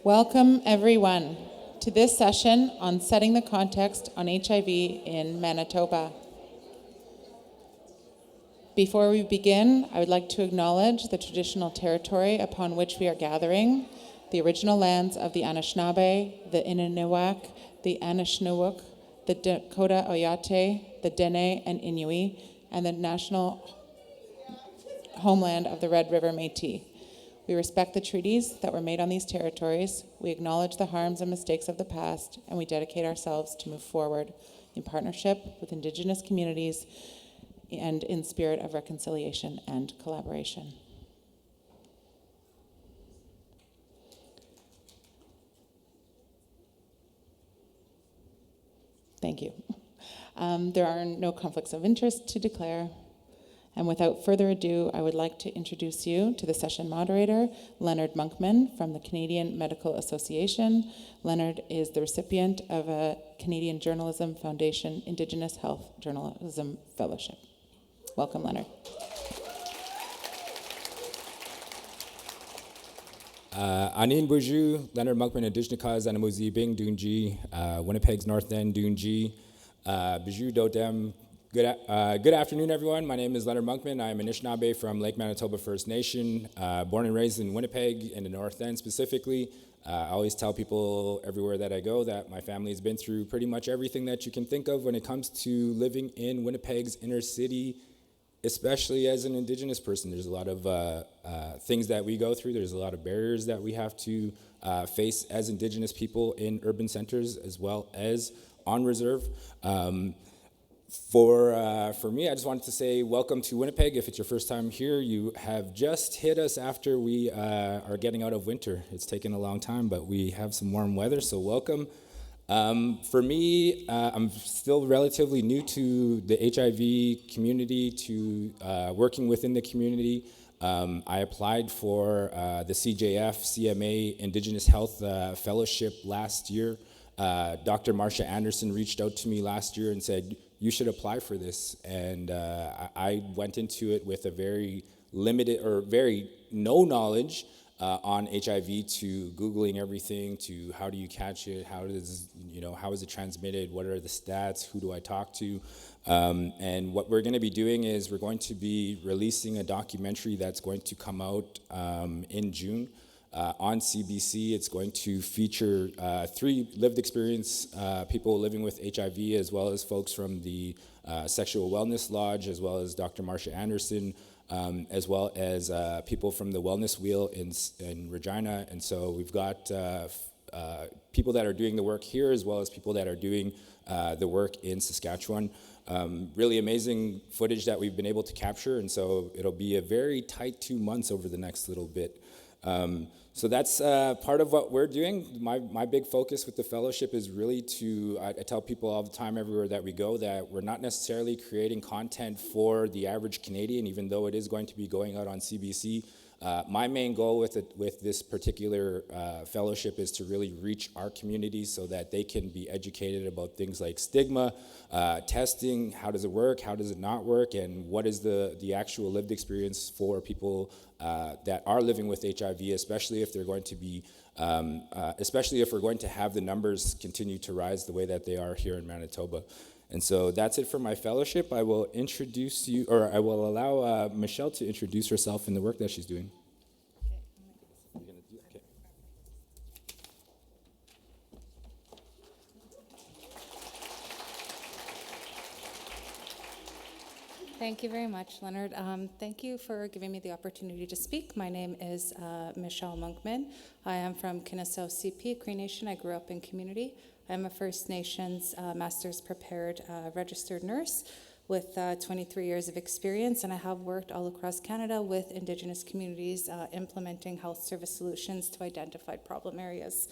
Welcome, everyone, to this session on setting the context on HIV in Manitoba. Before we begin, I would like to acknowledge the traditional territory upon which we are gathering, the original lands of the Anishinaabe, the Innuiak, the Anishinaabeg, the Dakota Oyate, the Dene and Inuit, and the national homeland of the Red River Métis. We respect the treaties that were made on these territories, we acknowledge the harms and mistakes of the past, and we dedicate ourselves to move forward in partnership with Indigenous communities and in spirit of reconciliation and collaboration. Thank you. There are no conflicts of interest to declare. And without further ado, I would like to introduce you to the session moderator, Leonard Monkman from the Canadian Medical Association. Leonard is the recipient of a Canadian Journalism Foundation Indigenous Health Journalism Fellowship. Welcome, Leonard. Anin Bourjou, Leonard Monkman, Indigenous Cause, Anamuzi, Bing, Dunji, Winnipeg's North End, Dunji, Bourjou, Dotem. Good afternoon, everyone. My name is Leonard Monkman. I'm Anishinaabe from Lake Manitoba First Nation, born and raised in Winnipeg, in the North End specifically. I always tell people everywhere that I go that my family's been through pretty much everything that you can think of when it comes to living in Winnipeg's inner city, especially as an Indigenous person. There's a lot of things that we go through. There's a lot of barriers that we have to face as Indigenous people in urban centers as well as on reserve. For me, I just wanted to say welcome to Winnipeg. If it's your first time here, you have just hit us after we are getting out of winter. It's taken a long time, but we have some warm weather, so welcome. For me, I'm still relatively new to the HIV community, to working within the community. I applied for the CJF CMA Indigenous Health Fellowship last year. Dr. Marcia Anderson reached out to me last year and said, you should apply for this. And I went into it with a very limited or very no knowledge on HIV, to Googling everything, to how do you catch it, how is it transmitted, what are the stats, who do I talk to? And what we're gonna be doing is we're going to be releasing a documentary that's going to come out in June. On CBC, it's going to feature 3 lived experience people living with HIV, as well as folks from the Sexual Wellness Lodge, as well as Dr. Marcia Anderson, as well as people from the Wellness Wheel in Regina. And so we've got people that are doing the work here, as well as people that are doing the work in Saskatchewan. Really amazing footage that we've been able to capture, and so it'll be a very tight 2 months over the next little bit. So that's part of what we're doing. My big focus with the fellowship is really I tell people all the time everywhere that we go that we're not necessarily creating content for the average Canadian, even though it is going to be going out on CBC. My main goal with this particular fellowship is to really reach our community so that they can be educated about things like stigma, testing, how does it work, how does it not work, and what is the actual lived experience for people that are living with HIV, especially if they're going to be, especially if we're going to have the numbers continue to rise the way that they are here in Manitoba. And so that's it for my fellowship. I will introduce you, or I will allow Michelle to introduce herself and the work that she's doing. Okay. Thank you very much, Leonard. Thank you for giving me the opportunity to speak. My name is Michelle Monkman. I am from Kennesaw CP, Cree Nation. I grew up in community. I'm a First Nations Master's Prepared registered nurse with 23 years of experience, and I have worked all across Canada with Indigenous communities implementing health service solutions to identified problem areas.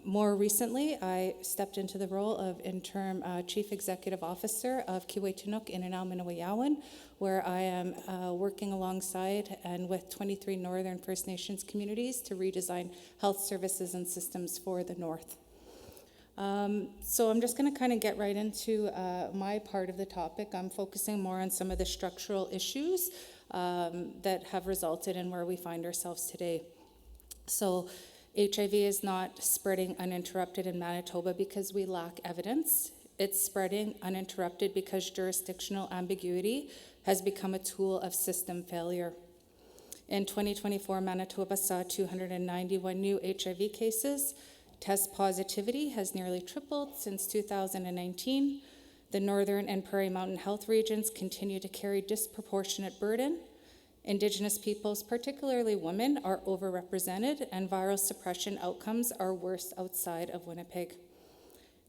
More recently, I stepped into the role of interim Chief Executive Officer of Kiwetunuk Inanao Miniwayawan, where I am working alongside and with 23 Northern First Nations communities to redesign health services and systems for the North. So I'm just going to kind of get right into my part of the topic. I'm focusing more on some of the structural issues that have resulted in where we find ourselves today. So HIV is not spreading uninterrupted in Manitoba because we lack evidence. It's spreading uninterrupted because jurisdictional ambiguity has become a tool of system failure. In 2024, Manitoba saw 291 new HIV cases. Test positivity has nearly tripled since 2019. The Northern and Prairie Mountain health regions continue to carry disproportionate burden. Indigenous peoples, particularly women, are overrepresented, and viral suppression outcomes are worse outside of Winnipeg.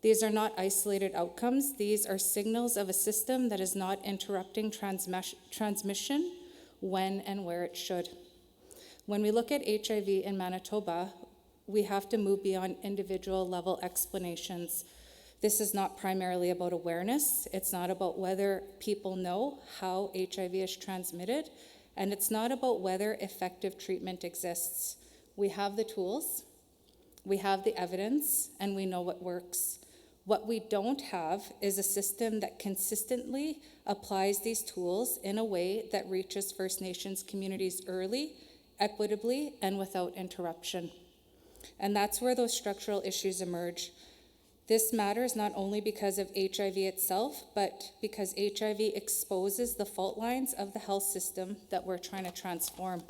These are not isolated outcomes. These are signals of a system that is not interrupting transmission when and where it should. When we look at HIV in Manitoba, we have to move beyond individual level explanations. This is not primarily about awareness. It's not about whether people know how HIV is transmitted, and it's not about whether effective treatment exists. We have the tools, we have the evidence, and we know what works. What we don't have is a system that consistently applies these tools in a way that reaches First Nations communities early, equitably, and without interruption. And that's where those structural issues emerge. This matters not only because of HIV itself, but because HIV exposes the fault lines of the health system that we're trying to transform.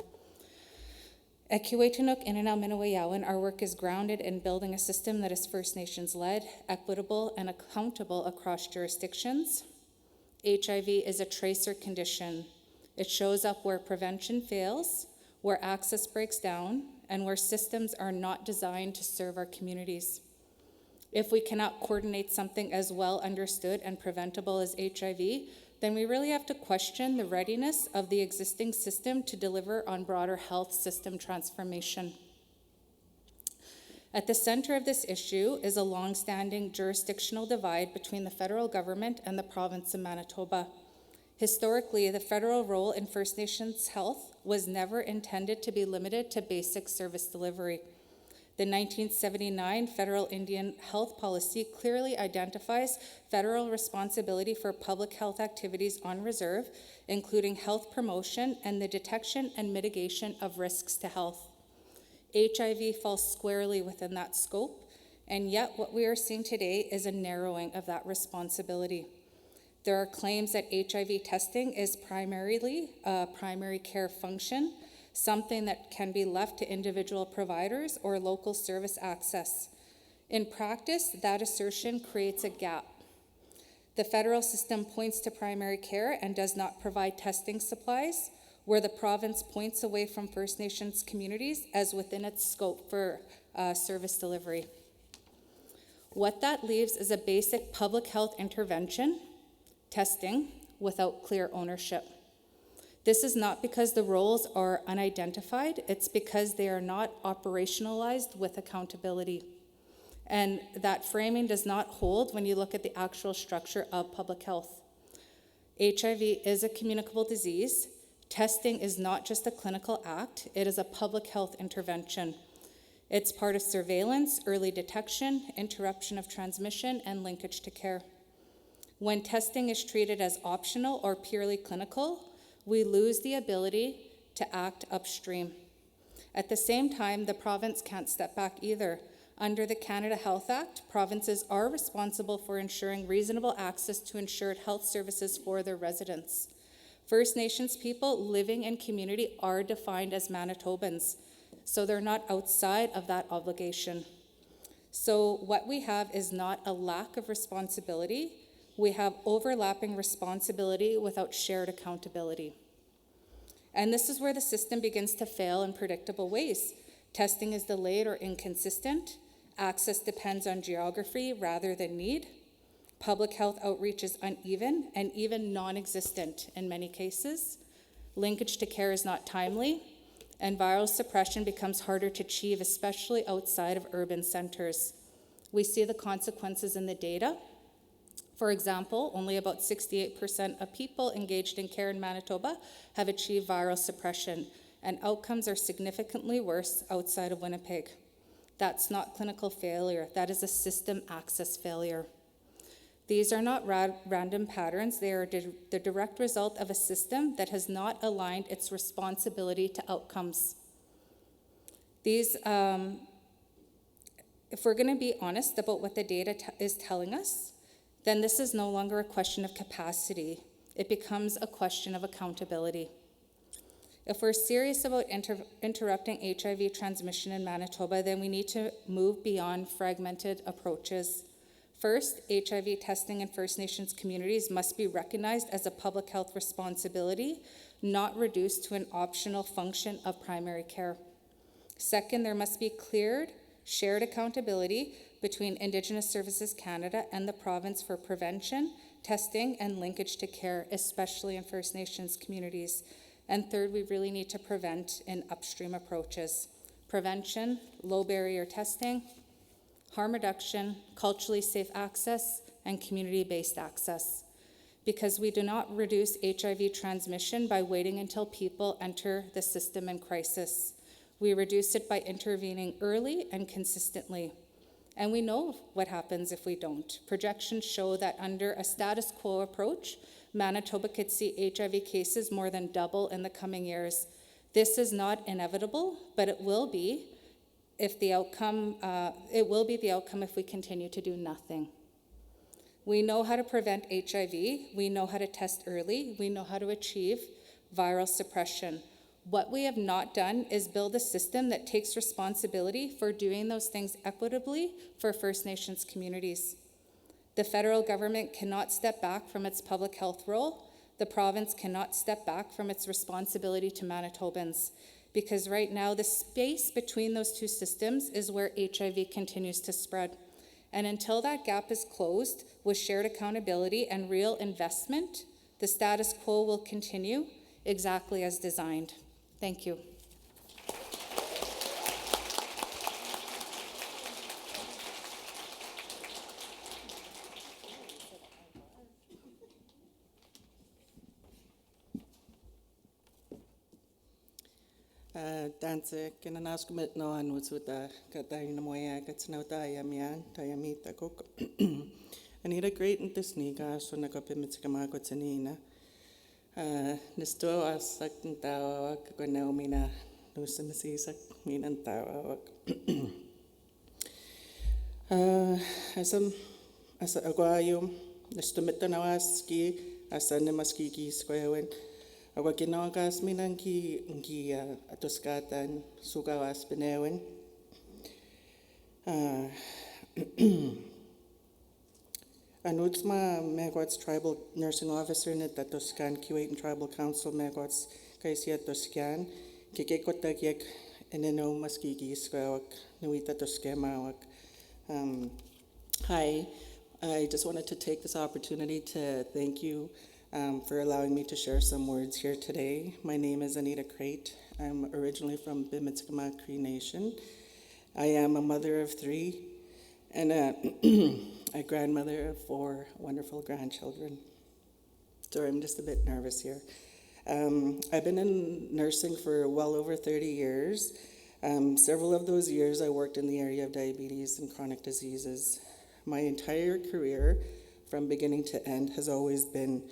At Kiwetanuk Inanaw our work is grounded in building a system that is First Nations-led, equitable, and accountable across jurisdictions. HIV is a tracer condition. It shows up where prevention fails, where access breaks down, and where systems are not designed to serve our communities. If we cannot coordinate something as well understood and preventable as HIV, then we really have to question the readiness of the existing system to deliver on broader health system transformation. At the center of this issue is a long-standing jurisdictional divide between the federal government and the province of Manitoba. Historically, the federal role in First Nations health was never intended to be limited to basic service delivery. The 1979 Federal Indian Health Policy clearly identifies federal responsibility for public health activities on reserve, including health promotion and the detection and mitigation of risks to health. HIV falls squarely within that scope, and yet what we are seeing today is a narrowing of that responsibility. There are claims that HIV testing is primarily a primary care function, something that can be left to individual providers or local service access. In practice, that assertion creates a gap. The federal system points to primary care and does not provide testing supplies, where the province points away from First Nations communities as within its scope for service delivery. What that leaves is a basic public health intervention, testing, without clear ownership. This is not because the roles are unidentified, it's because they are not operationalized with accountability. And that framing does not hold when you look at the actual structure of public health. HIV is a communicable disease. Testing is not just a clinical act, it is a public health intervention. It's part of surveillance, early detection, interruption of transmission, and linkage to care. When testing is treated as optional or purely clinical, we lose the ability to act upstream. At the same time, the province can't step back either. Under the Canada Health Act, provinces are responsible for ensuring reasonable access to insured health services for their residents. First Nations people living in community are defined as Manitobans, so they're not outside of that obligation. So what we have is not a lack of responsibility, we have overlapping responsibility without shared accountability. And this is where the system begins to fail in predictable ways. Testing is delayed or inconsistent. Access depends on geography rather than need. Public health outreach is uneven and even non-existent in many cases. Linkage to care is not timely, and viral suppression becomes harder to achieve, especially outside of urban centers. We see the consequences in the data. For example, only about 68% of people engaged in care in Manitoba have achieved viral suppression, and outcomes are significantly worse outside of Winnipeg. That's not clinical failure, that is a system access failure. These are not random patterns, they are the direct result of a system that has not aligned its responsibility to outcomes. These If we're going to be honest about what the data is telling us, then this is no longer a question of capacity. It becomes a question of accountability. If we're serious about interrupting HIV transmission in Manitoba, then we need to move beyond fragmented approaches. First, HIV testing in First Nations communities must be recognized as a public health responsibility, not reduced to an optional function of primary care. Second, there must be clear, shared accountability between Indigenous Services Canada and the province for prevention, testing, and linkage to care, especially in First Nations communities. And third, we really need to prevent in upstream approaches. Prevention, low barrier testing, harm reduction, culturally safe access, and community-based access. Because we do not reduce HIV transmission by waiting until people enter the system in crisis. We reduce it by intervening early and consistently. And we know what happens if we don't. Projections show that under a status quo approach, Manitoba could see HIV cases more than double in the coming years. This is not inevitable, but it will be if the outcome. If we continue to do nothing. We know how to prevent HIV. We know how to test early. We know how to achieve viral suppression. What we have not done is build a system that takes responsibility for doing those things equitably for First Nations communities. The federal government cannot step back from its public health role. The province cannot step back from its responsibility to Manitobans, because right now the space between those two systems is where HIV continues to spread. And until that gap is closed with shared accountability and real investment, the status quo will continue exactly as designed. Thank you. Danse kinanaskumit no anwutsuta katayin moya katsnauta yamian tayamita kok. Anita great in this niga so nakapimitzkama kotsanina. Nisto asak tawak kanaw mina nusamasisak minan tawak. Asa agwayum nistumita nawaski asa nemaski skwewen. Agwa kinawagas minan ki atoskatan sugawas benewen. Anutsma Megwat's Tribal Nursing Officer in the Toscan Kuwait Tribal Council Megwat's Kaisia Toscan Kikekotagyak Eneno Maskiki Skawak Nuita Toskemawak. Hi, I just wanted to take this opportunity to thank you for allowing me to share some words here today. My name is Anita Crate. I'm originally from Bimitzkama Cree Nation. I am a mother of 3 and a grandmother of 4 wonderful grandchildren. Sorry, I'm just a bit nervous here. I've been in nursing for well over 30 years. Several of those years I worked in the area of diabetes and chronic diseases. My entire career, from beginning to end, has always been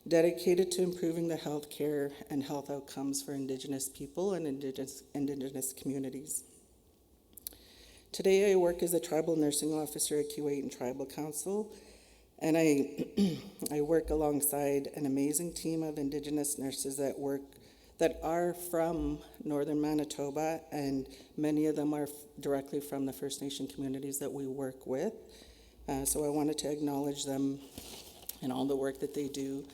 dedicated to improving the health care and health outcomes for Indigenous people and Indigenous communities. Today I work as a tribal nursing officer at Kuwait Tribal Council, and I work alongside an amazing team of Indigenous nurses that are from northern Manitoba, and many of them are directly from the First Nation communities that we work with. So I wanted to acknowledge them and all the work that they do.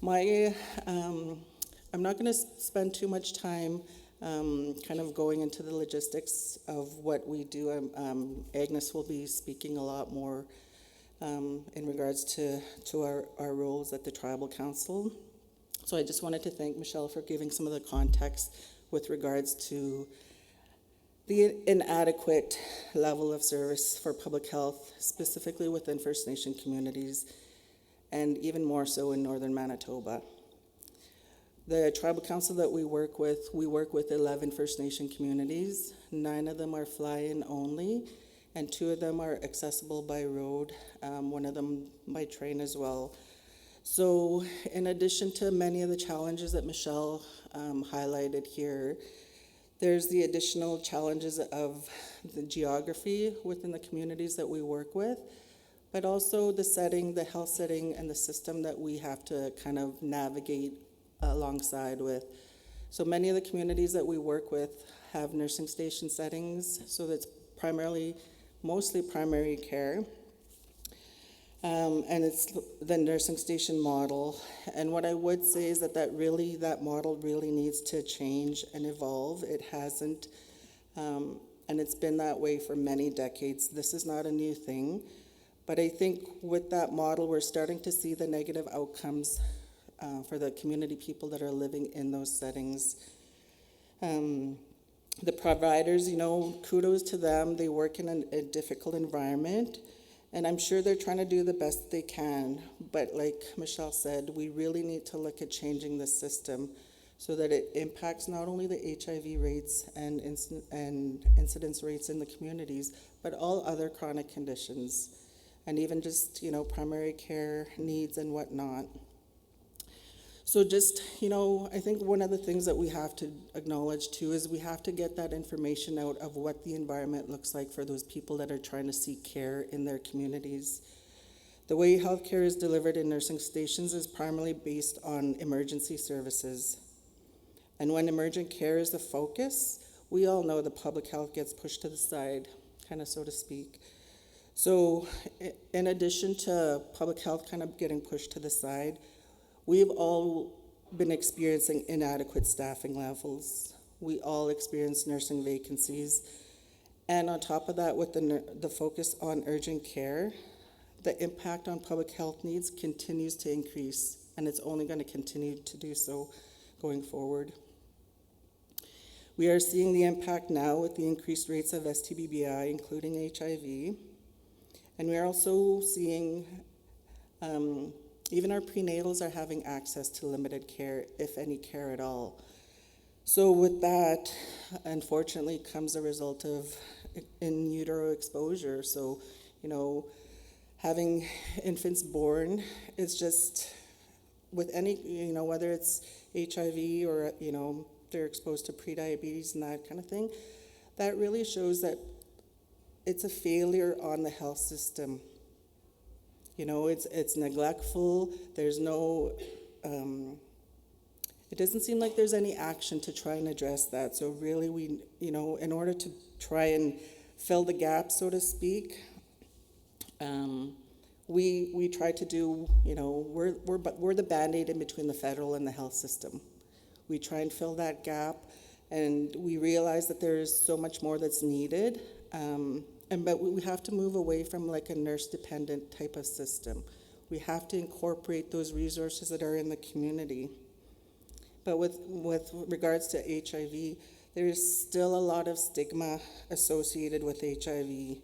I'm not going to spend too much time kind of going into the logistics of what we do. Agnes will be speaking a lot more in regards to our roles at the Tribal Council. So I just wanted to thank Michelle for giving some of the context with regards to the inadequate level of service for public health, specifically within First Nation communities, and even more so in northern Manitoba. The Tribal Council that we work with 11 First Nation communities. 9 of them are fly-in only, and 2 of them are accessible by road, one of them by train as well. So in addition to many of the challenges that Michelle highlighted here, There's the additional challenges of the geography within the communities that we work with, but also the setting, the health setting, and the system that we have to kind of navigate alongside with. So many of the communities that we work with have nursing station settings, so that's mostly primary care. And it's the nursing station model. And what I would say is that model really needs to change and evolve. It hasn't, and it's been that way for many decades. This is not a new thing. But I think with that model, we're starting to see the negative outcomes for the community people that are living in those settings. The providers, kudos to them. They work in a difficult environment. And I'm sure they're trying to do the best they can. But like Michelle said, we really need to look at changing the system so that it impacts not only the HIV rates and incidence rates in the communities, but all other chronic conditions, and even just, primary care needs and whatnot. So just, I think one of the things that we have to acknowledge too is we have to get that information out of what the environment looks like for those people that are trying to seek care in their communities. The way healthcare is delivered in nursing stations is primarily based on emergency services. And when emergent care is the focus, we all know the public health gets pushed to the side, kind of so to speak. So in addition to public health kind of getting pushed to the side, we've all been experiencing inadequate staffing levels. We all experience nursing vacancies. And on top of that, with the focus on urgent care, the impact on public health needs continues to increase, and it's only going to continue to do so going forward. We are seeing the impact now with the increased rates of STBBI, including HIV. And we are also seeing even our prenatals are having access to limited care, if any care at all. So with that, unfortunately, comes a result of in utero exposure. So, having infants born, it's just with any, whether it's HIV or, they're exposed to prediabetes and that kind of thing, that really shows that it's a failure on the health system. It's neglectful. There's no, it doesn't seem like there's any action to try and address that. So really we, in order to try and fill the gap, so to speak, we try to do, we're the Band-Aid in between the federal and the health system. We try and fill that gap, and we realize that there's so much more that's needed. But we have to move away from like a nurse-dependent type of system. We have to incorporate those resources that are in the community. But with regards to HIV, there's still a lot of stigma associated with HIV.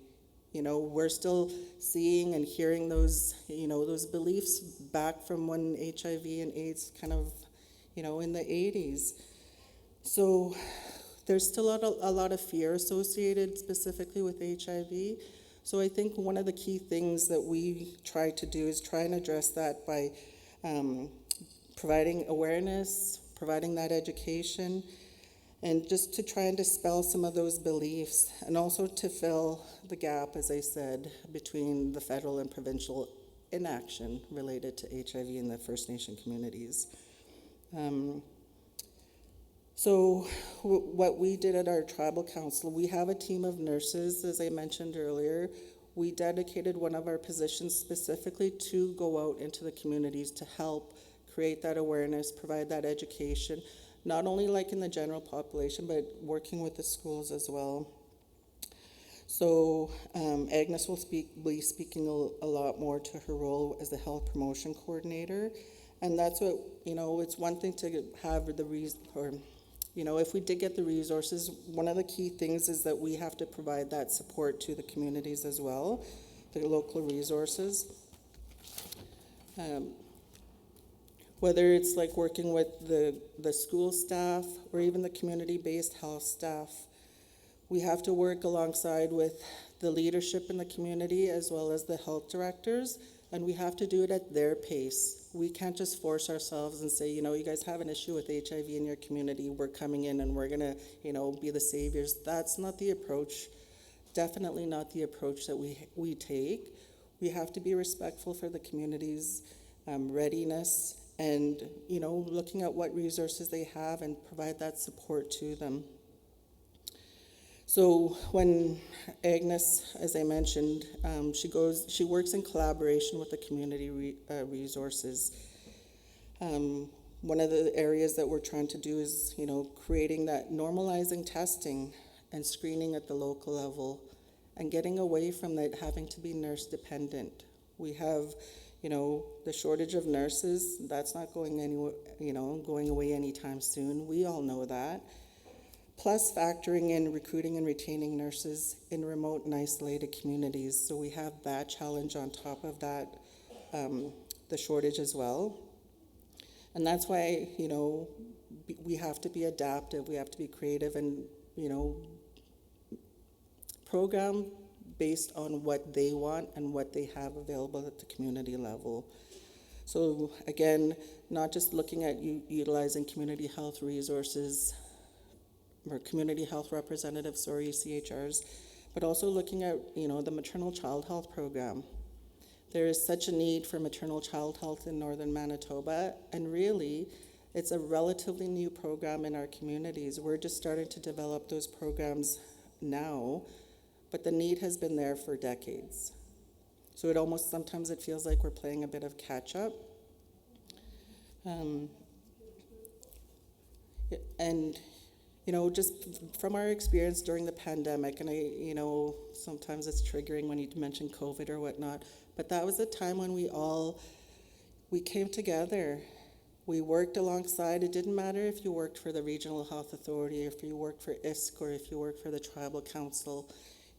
We're still seeing and hearing those, those beliefs back from when HIV and AIDS kind of, in the 80s. So there's still a lot of fear associated specifically with HIV. So I think one of the key things that we try to do is try and address that by providing awareness, providing that education, and just to try and dispel some of those beliefs, and also to fill the gap, as I said, between the federal and provincial inaction related to HIV in the First Nation communities. So what we did at our tribal council, we have a team of nurses, as I mentioned earlier. We dedicated one of our positions specifically to go out into the communities to help create that awareness, provide that education, not only like in the general population, but working with the schools as well. So Agnes will be speaking a lot more to her role as the health promotion coordinator. And that's what, it's one thing to have if we did get the resources, one of the key things is that we have to provide that support to the communities as well, the local resources. Whether it's like working with the school staff or even the community-based health staff, we have to work alongside with the leadership in the community as well as the health directors And we have to do it at their pace. We can't just force ourselves and say, you guys have an issue with HIV in your community, we're coming in and we're gonna, be the saviors. That's not the approach, definitely not the approach that we take. We have to be respectful for the community's readiness and, looking at what resources they have and provide that support to them. So when Agnes, as I mentioned, she works in collaboration with the community resources. One of the areas that we're trying to do is, creating that normalizing testing and screening at the local level and getting away from that having to be nurse dependent. We have, the shortage of nurses, that's not going anywhere, going away anytime soon. We all know that. Plus factoring in recruiting and retaining nurses in remote and isolated communities. So we have that challenge on top of that, the shortage as well. And that's why, we have to be adaptive, we have to be creative and, program based on what they want and what they have available at the community level. So again, not just looking at utilizing community health resources, or community health representatives, or CHRs, but also looking at, the maternal child health program. There is such a need for maternal child health in northern Manitoba, and really, it's a relatively new program in our communities. We're just starting to develop those programs now, but the need has been there for decades. So sometimes it feels like we're playing a bit of catch up. And just from our experience during the pandemic, and sometimes it's triggering when you mention COVID or whatnot, but that was a time when we came together. We worked alongside. It didn't matter if you worked for the Regional Health Authority, if you worked for ISC, or if you worked for the Tribal Council.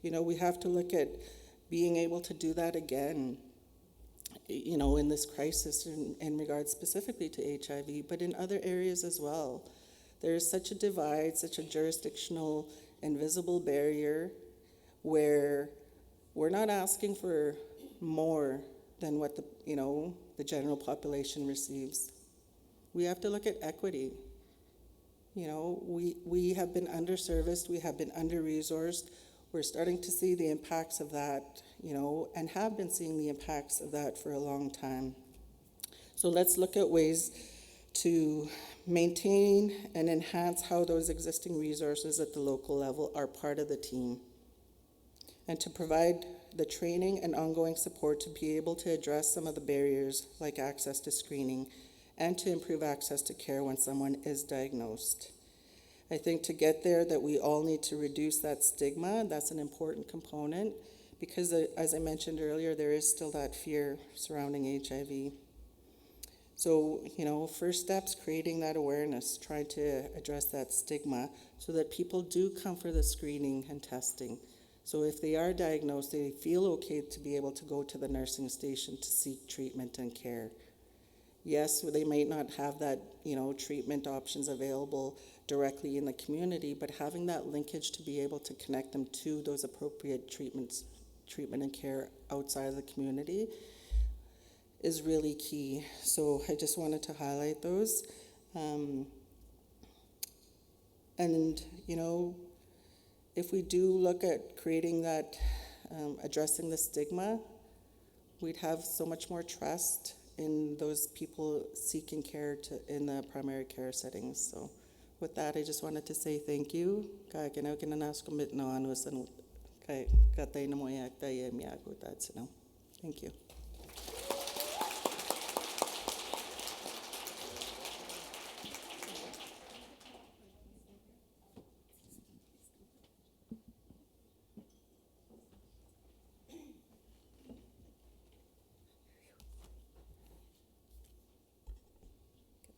We have to look at being able to do that again, in this crisis in regards specifically to HIV, but in other areas as well. There is such a divide, such a jurisdictional invisible barrier where we're not asking for more than what the general population receives. We have to look at equity. We have been underserviced, we have been under-resourced. We're starting to see the impacts of that, and have been seeing the impacts of that for a long time. So let's look at ways to maintain and enhance how those existing resources at the local level are part of the team, and to provide the training and ongoing support to be able to address some of the barriers like access to screening and to improve access to care when someone is diagnosed. I think to get there that we all need to reduce that stigma. That's an important component because as I mentioned earlier, there is still that fear surrounding HIV. So, first steps, creating that awareness, trying to address that stigma so that people do come for the screening and testing. So if they are diagnosed, they feel okay to be able to go to the nursing station to seek treatment and care. Yes, they might not have that, treatment options available directly in the community, but having that linkage to be able to connect them to those appropriate treatment and care outside of the community is really key. So I just wanted to highlight those. And, if we do look at creating that, addressing the stigma, we'd have so much more trust in those people seeking care in the primary care settings. So with that, I just wanted to say thank you. Thank you.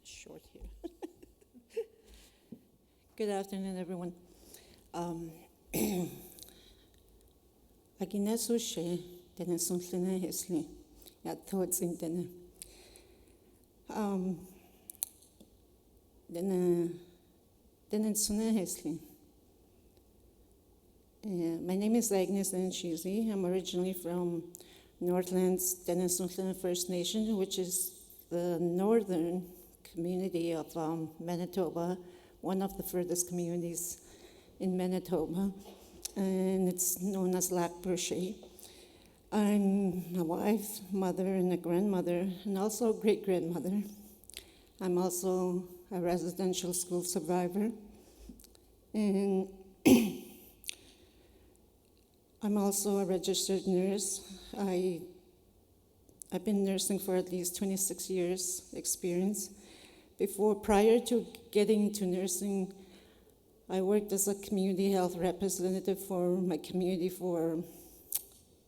Short here. Good afternoon, everyone. Aginesu she denen sunslene hesli ya thoughts in denen sune hesli. My name is Agnes Shizi. I'm originally from Northlands Denison First Nation, which is the northern community of Manitoba, one of the furthest communities in Manitoba, and it's known as Lac Brochet. I'm a wife, mother, and a grandmother, and also a great-grandmother. I'm also a residential school survivor, and I'm also a registered nurse. I've been nursing for at least 26 years experience. Prior to getting into nursing, I worked as a community health representative for my community for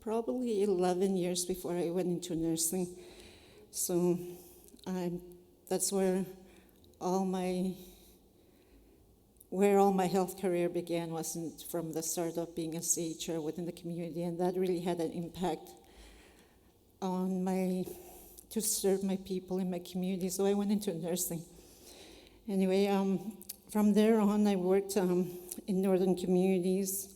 probably 11 years before I went into nursing. So that's where all my health career began, wasn't from the start of being a CHR within the community, and that really had an impact on to serve my people in my community, so I went into nursing. Anyway, from there on, I worked in northern communities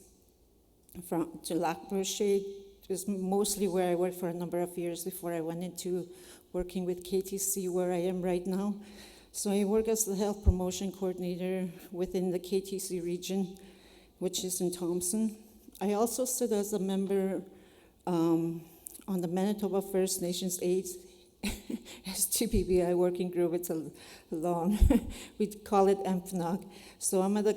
to Lac Brochet. It was mostly where I worked for a number of years before I went into working with KTC, where I am right now. So I work as the health promotion coordinator within the KTC region, which is in Thompson. I also sit as a member on the Manitoba First Nations AIDS STBBI working group. It's a long, we call it MFNOG. So I'm the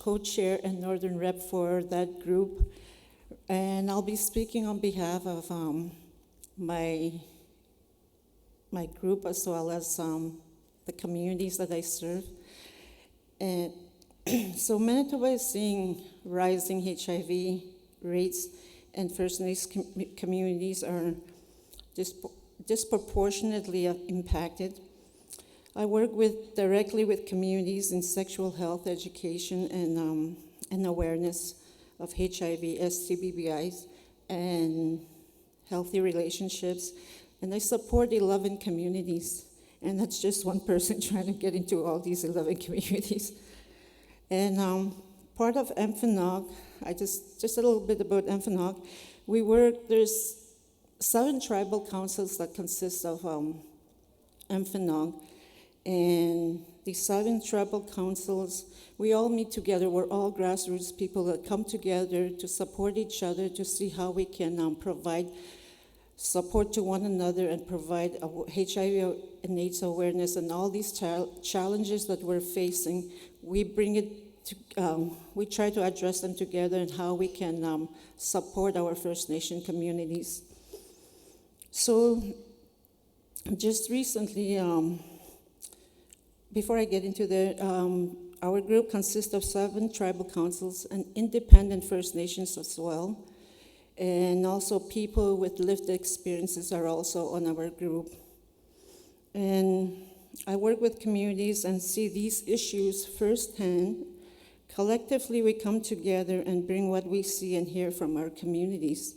co-chair and northern rep for that group. And I'll be speaking on behalf of my group, as well as the communities that I serve. And so Manitoba is seeing rising HIV rates, and First Nations communities are disproportionately impacted. I work directly with communities in sexual health education and awareness of HIV, STBBIs, and healthy relationships. And I support 11 communities. And that's just one person trying to get into all these 11 communities. And part of MFNOG, just a little bit about MFNOG. There's 7 tribal councils that consist of MFNOG. And these 7 tribal councils, we all meet together. We're all grassroots people that come together to support each other, to see how we can provide support to one another and provide HIV and AIDS awareness, and all these challenges that we're facing. We we try to address them together, and how we can support our First Nation communities. So just recently, before I get into our group consists of 7 tribal councils and independent First Nations as well. And also people with lived experiences are also on our group. And I work with communities and see these issues firsthand. Collectively, we come together and bring what we see and hear from our communities.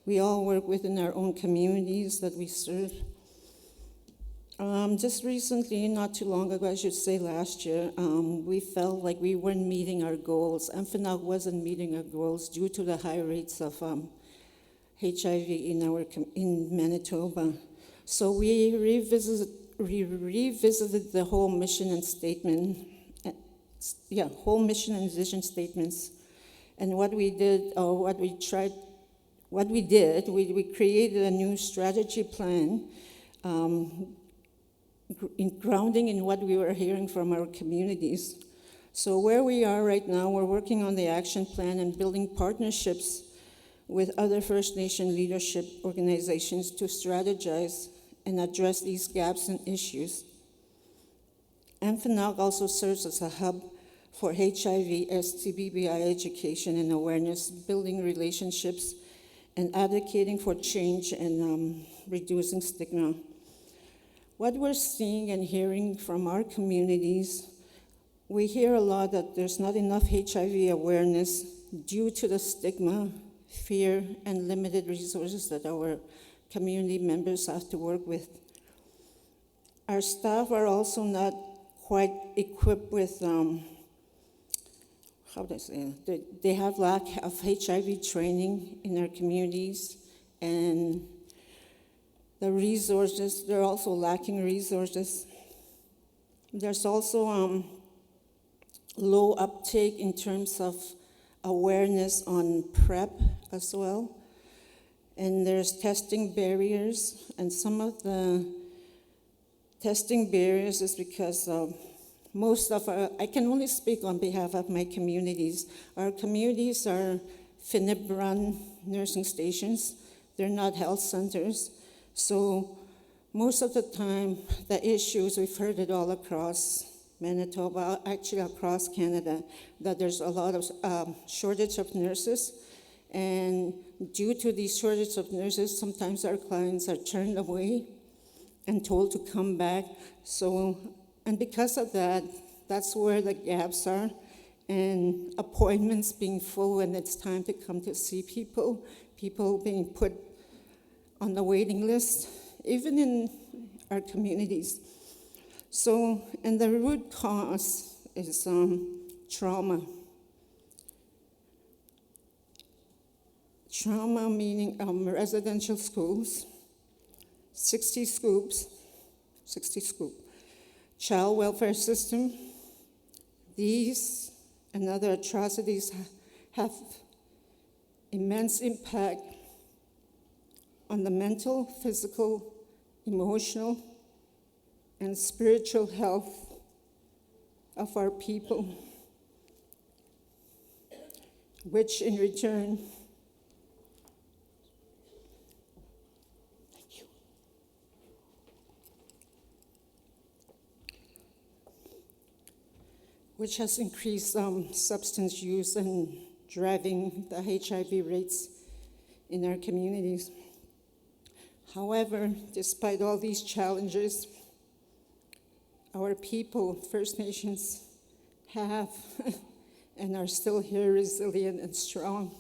We all work within our own communities that we serve. Just recently, not too long ago, I should say last year, we felt like we weren't meeting our goals. MFNOG wasn't meeting our goals due to the high rates of HIV in Manitoba. So we revisited the whole mission and statement, whole mission and vision statements. And what we did, we created a new strategy plan, grounding in what we were hearing from our communities. So where we are right now, we're working on the action plan and building partnerships with other First Nation leadership organizations to strategize and address these gaps and issues. MFNOG also serves as a hub for HIV, STBBI education and awareness, building relationships and advocating for change and reducing stigma. What we're seeing and hearing from our communities, we hear a lot that there's not enough HIV awareness due to the stigma, fear, and limited resources that our community members have to work with. Our staff are also not quite equipped with, they have lack of HIV training in our communities, and the resources, they're also lacking resources. There's also low uptake in terms of awareness on PrEP as well. And there's testing barriers, and some of the testing barriers is because most of I can only speak on behalf of my communities. Our communities are FINIP-run nursing stations. They're not health centers. So most of the time, the issues, we've heard it all across Manitoba, actually across Canada, that there's a lot of shortage of nurses. And due to these shortage of nurses, sometimes our clients are turned away and told to come back. So, and because of that, that's where the gaps are. And appointments being full when it's time to come to see people, people being put on the waiting list, even in our communities. So, and the root cause is trauma. Trauma meaning residential schools, 60 scoop, child welfare system. These and other atrocities have immense impact on the mental, physical, emotional, and spiritual health of our people, which in return which has increased substance use and driving the HIV rates in our communities. However, despite all these challenges, our people, First Nations, have and are still here resilient and strong.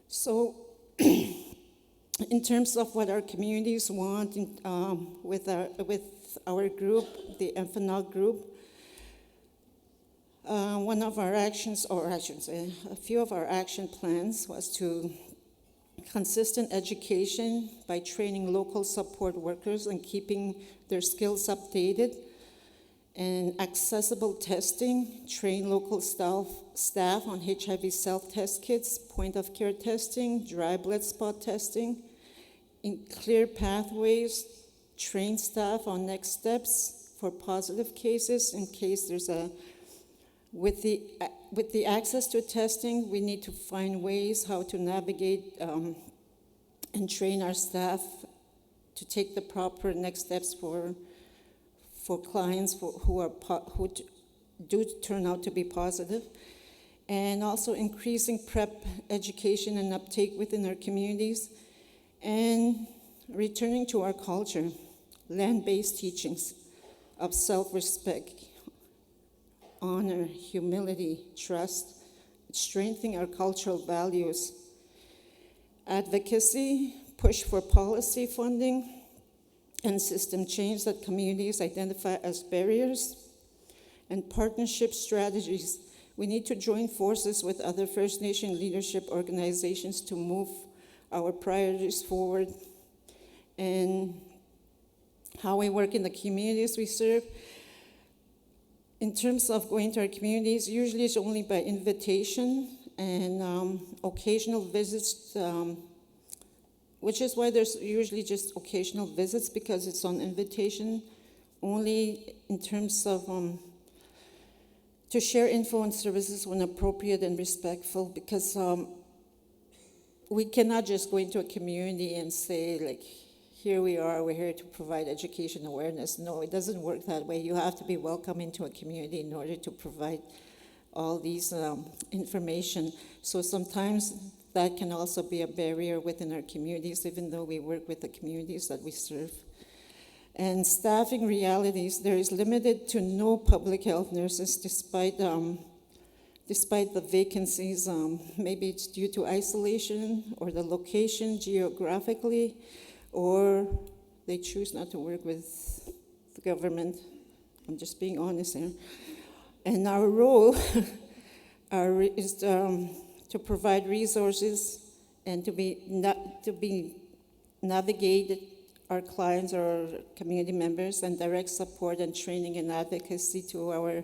So, in terms of what our communities want with our group, the Emphanol group, one of our actions, or I should say, a few of our action plans was to consistent education by training local support workers and keeping their skills updated, and accessible testing, train local staff on HIV self-test kits, point-of-care testing, dry blood spot testing, in clear pathways, train staff on next steps for positive cases in case there's a, with the access to testing, we need to find ways how to navigate and train our staff to take the proper next steps for clients who do turn out to be positive, and also increasing PrEP education and uptake within our communities, and returning to our culture, land-based teachings of self-respect, honor, humility, trust, strengthening our cultural values, advocacy, push for policy funding, and system change that communities identify as barriers, and partnership strategies. We need to join forces with other First Nation leadership organizations to move our priorities forward. And how we work in the communities we serve. In terms of going to our communities, usually it's only by invitation and occasional visits, which is why there's usually just occasional visits, because it's on invitation, only in terms of to share info and services when appropriate and respectful, because we cannot just go into a community and say, like, here we are, we're here to provide education awareness. No, it doesn't work that way. You have to be welcome into a community in order to provide all these information. So sometimes that can also be a barrier within our communities, even though we work with the communities that we serve. And staffing realities, there is limited to no public health nurses despite the vacancies. Maybe it's due to isolation or the location geographically, or they choose not to work with the government. I'm just being honest here. And our role is to provide resources and to navigate our clients or community members and direct support and training and advocacy to our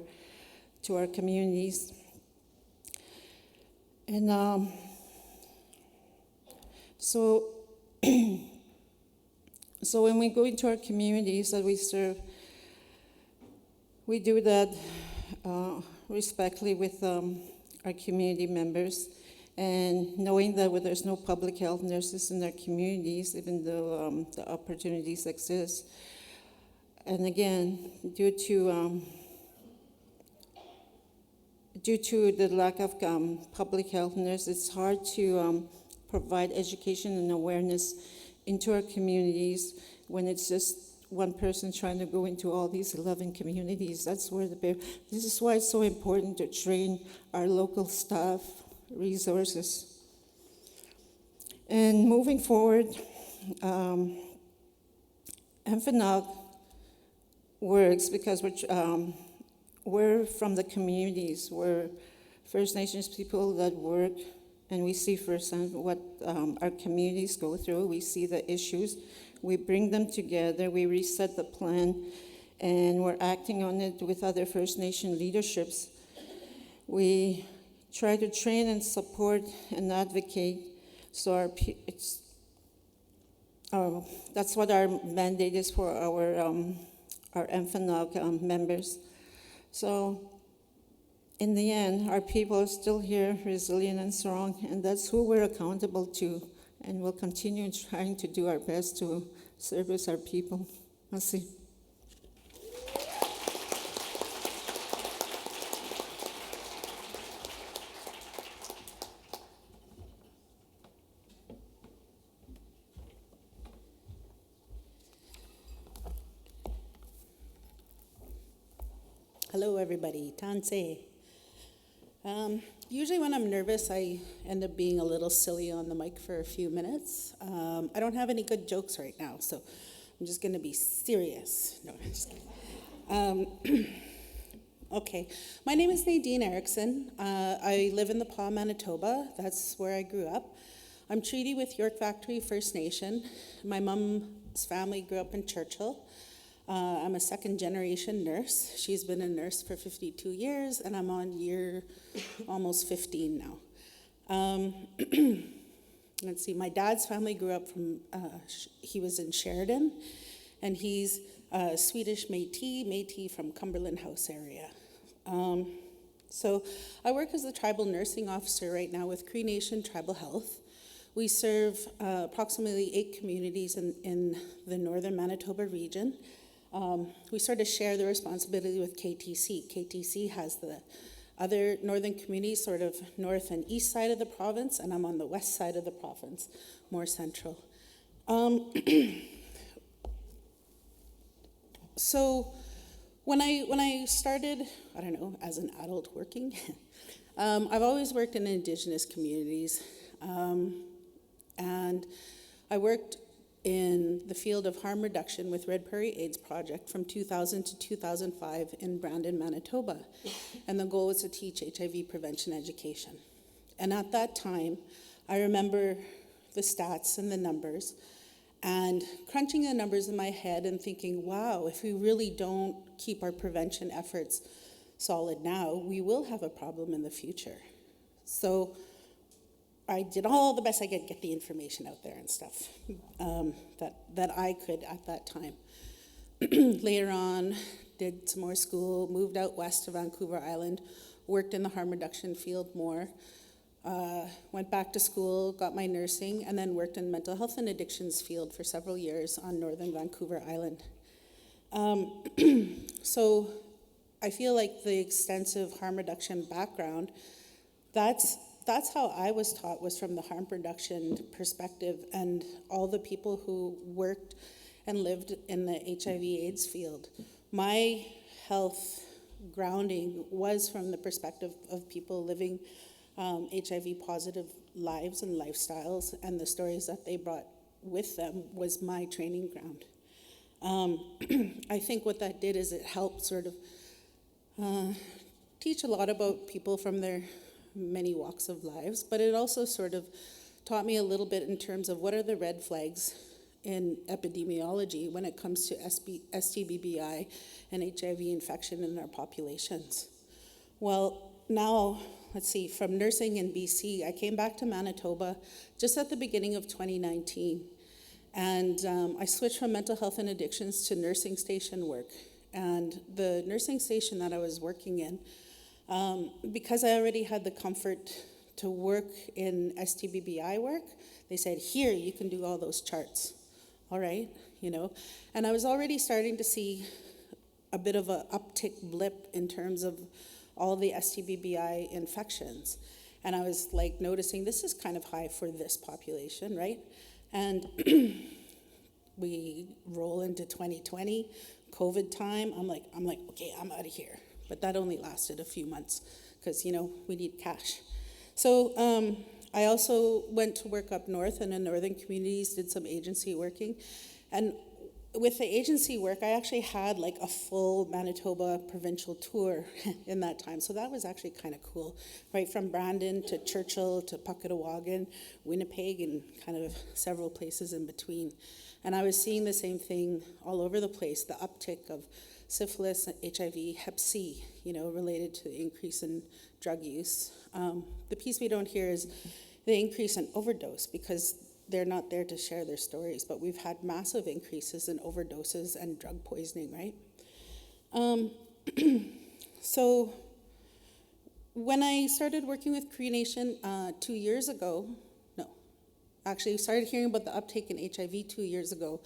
communities. And so when we go into our communities that we serve, we do that respectfully with our community members, and knowing that there's no public health nurses in our communities, even though the opportunities exist. And again, due to the lack of public health nurses, it's hard to provide education and awareness into our communities when it's just one person trying to go into all these 11 communities. That's where this is why it's so important to train our local staff, resources. And moving forward, MFNOG works because we're from the communities. We're First Nations people that work, and we see firsthand what our communities go through. We see the issues. We bring them together. We reset the plan, and we're acting on it with other First Nation leaderships. We try to train and support and advocate. So that's what our mandate is for our MFNOG members. So in the end, our people are still here, resilient and strong, and that's who we're accountable to, and we'll continue trying to do our best to service our people. Merci. Hello, everybody. Tanse. Usually when I'm nervous, I end up being a little silly on the mic for a few minutes. I don't have any good jokes right now, so I'm just going to be serious. No, I'm just kidding. Okay. My name is Nadine Erickson. I live in the Paw, Manitoba. That's where I grew up. I'm treaty with York Factory First Nation. My mom's family grew up in Churchill. I'm a second-generation nurse. She's been a nurse for 52 years, and I'm on year almost 15 now. Let's see, my dad's family grew up he was in Sheridan, and he's Swedish Métis from Cumberland House area. So I work as a tribal nursing officer right now with Cree Nation Tribal Health. We serve approximately 8 communities in the northern Manitoba region. We sort of share the responsibility with KTC. KTC has the other northern communities, sort of north and east side of the province, and I'm on the west side of the province, more central. So when I started, I don't know, as an adult working, I've always worked in Indigenous communities, and I worked in the field of harm reduction with Red Prairie AIDS Project from 2000 to 2005 in Brandon, Manitoba. And the goal was to teach HIV prevention education. And at that time, I remember the stats and the numbers, and crunching the numbers in my head and thinking, wow, if we really don't keep our prevention efforts solid now, we will have a problem in the future. So I did all the best I could get the information out there and stuff that I could at that time. Later on, did some more school, moved out west to Vancouver Island, worked in the harm reduction field more, went back to school, got my nursing, and then worked in mental health and addictions field for several years on northern Vancouver Island. So I feel like the extensive harm reduction background, that's how I was taught, was from the harm reduction perspective, and all the people who worked and lived in the HIV/AIDS field. My health grounding was from the perspective of people living HIV-positive lives and lifestyles, and the stories that they brought with them was my training ground. I think what that did is it helped sort of teach a lot about people from their many walks of lives, but it also sort of taught me a little bit in terms of what are the red flags in epidemiology when it comes to STBBI and HIV infection in our populations. Well, now, let's see, from nursing in BC, I came back to Manitoba just at the beginning of 2019. And I switched from mental health and addictions to nursing station work. And the nursing station that I was working in, because I already had the comfort to work in STBBI work, they said, here, you can do all those charts. All right, you know. And I was already starting to see a bit of an uptick blip in terms of all the STBBI infections. And I was like noticing this is kind of high for this population, right? And we roll into 2020, COVID time. I'm like, okay, I'm out of here. But that only lasted a few months because, you know, we need cash. So I also went to work up north and in northern communities, did some agency working. And with the agency work, I actually had like a full Manitoba provincial tour in that time. So that was actually kind of cool, right? From Brandon to Churchill to Puckatawagan, Winnipeg, and kind of several places in between. And I was seeing the same thing all over the place, the uptick of syphilis, HIV, Hep C, you know, related to the increase in drug use. The piece we don't hear is the increase in overdose because they're not there to share their stories, but we've had massive increases in overdoses and drug poisoning, right? So when I started working with Cree Nation 2 years ago, actually started hearing about the uptake in HIV 2 years ago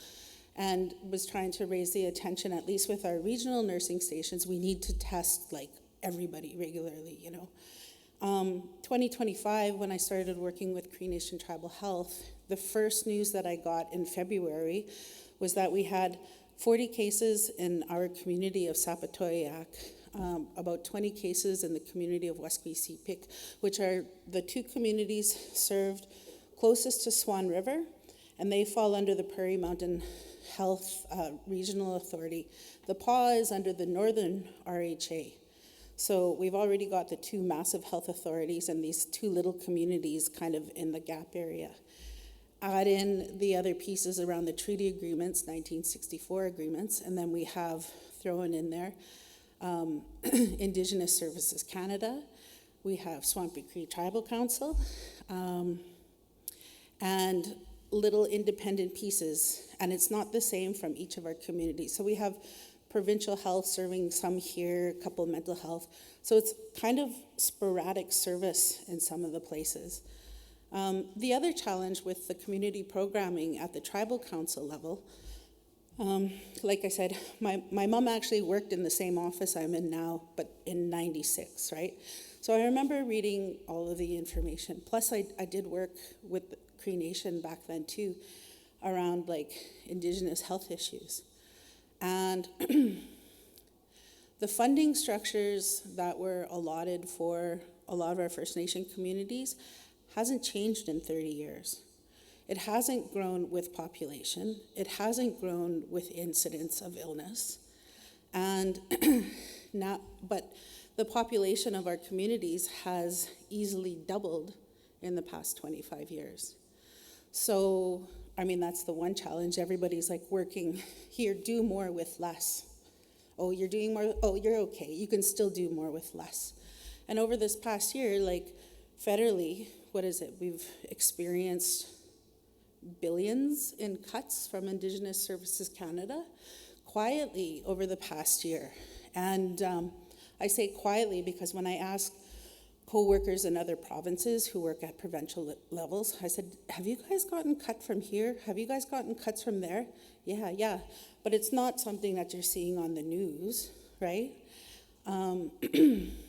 and was trying to raise the attention, at least with our regional nursing stations, we need to test like everybody regularly, you know. 2025, when I started working with Cree Nation Tribal Health, the first news that I got in February was that we had 40 cases in our community of Sapatoyak, about 20 cases in the community of Wesqueesipik, which are the two communities served closest to Swan River, and they fall under the Prairie Mountain Health Regional Authority. The PAW is under the Northern RHA. So we've already got the two massive health authorities and these two little communities kind of in the gap area. Add in the other pieces around the treaty agreements, 1964 agreements, and then we have thrown in there Indigenous Services Canada, we have Swampy Cree Tribal Council, and little independent pieces, and it's not the same from each of our communities. So we have provincial health serving some here, a couple of mental health. So it's kind of sporadic service in some of the places. The other challenge with the community programming at the tribal council level, like I said, my mom actually worked in the same office I'm in now, but in '96, right? So I remember reading all of the information. Plus I did work with Cree Nation back then too, around like Indigenous health issues. And the funding structures that were allotted for a lot of our First Nation communities hasn't changed in 30 years. It hasn't grown with population. It hasn't grown with incidence of illness. And but the population of our communities has easily doubled in the past 25 years. So, I mean, that's the one challenge. Everybody's like working here, do more with less. Oh, you're doing more, oh, you're okay. You can still do more with less. And over this past year, like federally, what is it? We've experienced billions in cuts from Indigenous Services Canada quietly over the past year. And I say quietly because when I ask co-workers in other provinces who work at provincial levels, I said, have you guys gotten cut from here? Have you guys gotten cuts from there? Yeah. But it's not something that you're seeing on the news, right?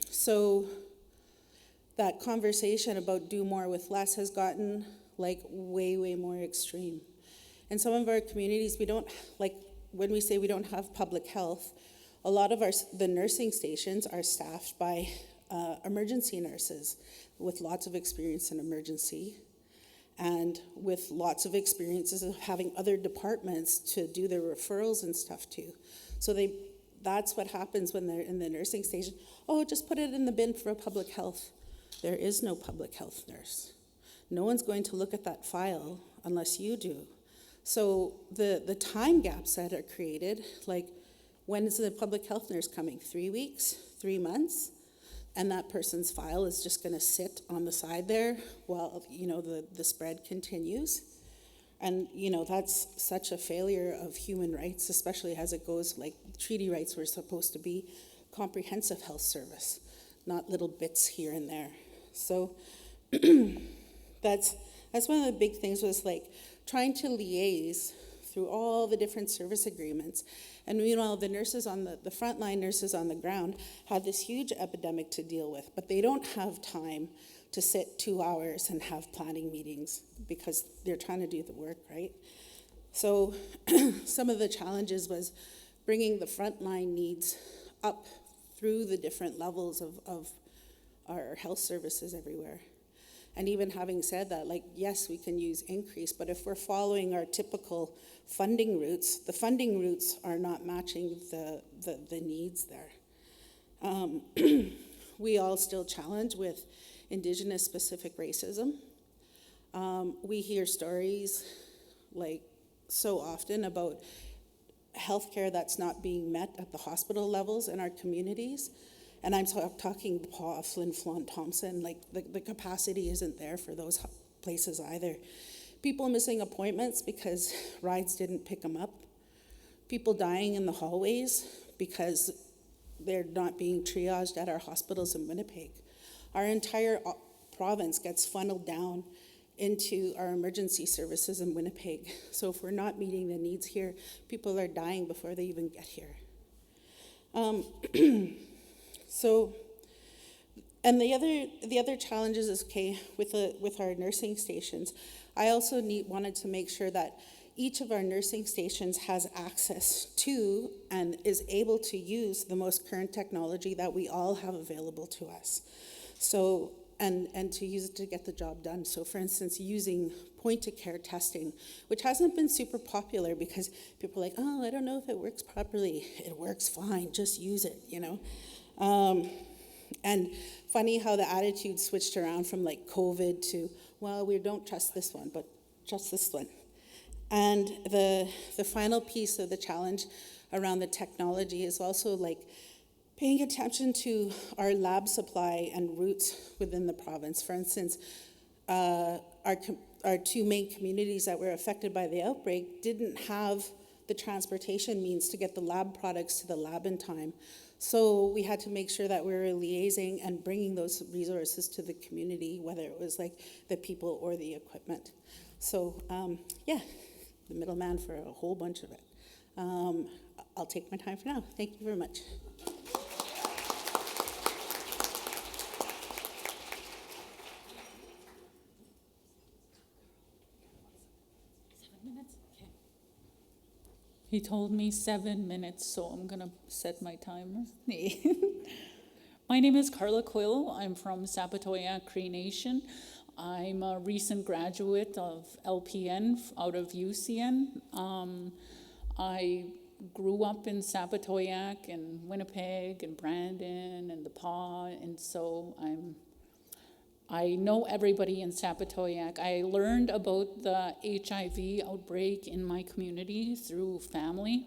So that conversation about do more with less has gotten like way more extreme. In some of our communities, we don't, like when we say we don't have public health, a lot of the nursing stations are staffed by emergency nurses with lots of experience in emergency and with lots of experiences of having other departments to do their referrals and stuff too. So that's what happens when they're in the nursing station. Oh, just put it in the bin for public health. There is no public health nurse. No one's going to look at that file unless you do. So the time gaps that are created, like when is the public health nurse coming? 3 weeks, 3 months? And that person's file is just gonna sit on the side there while, the spread continues. And, that's such a failure of human rights, especially as it goes, like treaty rights were supposed to be comprehensive health service, not little bits here and there. So that's one of the big things, was like trying to liaise through all the different service agreements. And meanwhile, the nurses on the frontline nurses on the ground had this huge epidemic to deal with, but they don't have time to sit 2 hours and have planning meetings because they're trying to do the work, right? So some of the challenges was bringing the frontline needs up through the different levels of our health services everywhere. And even having said that, like, yes, we can use increase, but if we're following our typical funding routes, the funding routes are not matching the needs there. We all still challenge with Indigenous specific racism. We hear stories like so often about healthcare that's not being met at the hospital levels in our communities. And I'm talking Paw, Flin Flon, Thompson, like the capacity isn't there for those places either. People missing appointments because rides didn't pick them up. People dying in the hallways because they're not being triaged at our hospitals in Winnipeg. Our entire province gets funneled down into our emergency services in Winnipeg. So if we're not meeting the needs here, people are dying before they even get here. So, and the other challenges is, okay, with our nursing stations, I also wanted to make sure that each of our nursing stations has access to and is able to use the most current technology that we all have available to us. So, and to use it to get the job done. So for instance, using point-of-care testing, which hasn't been super popular because people are like, oh, I don't know if it works properly. It works fine, just use it, And funny how the attitude switched around from like COVID to, well, we don't trust this one, but trust this one. And the final piece of the challenge around the technology is also like paying attention to our lab supply and routes within the province. For instance, our two main communities that were affected by the outbreak didn't have the transportation means to get the lab products to the lab in time. So we had to make sure that we were liaising and bringing those resources to the community, whether it was like the people or the equipment. So the middleman for a whole bunch of it. I'll take my time for now. Thank you very much. He told me 7 minutes, so I'm gonna set my timer. My name is Carla Quill. I'm from Sapatoya Cree Nation. I'm a recent graduate of LPN out of UCN. I grew up in Sapatoyak and Winnipeg and Brandon and the Paw, and so I know everybody in Sapatoyak. I learned about the HIV outbreak in my community through family.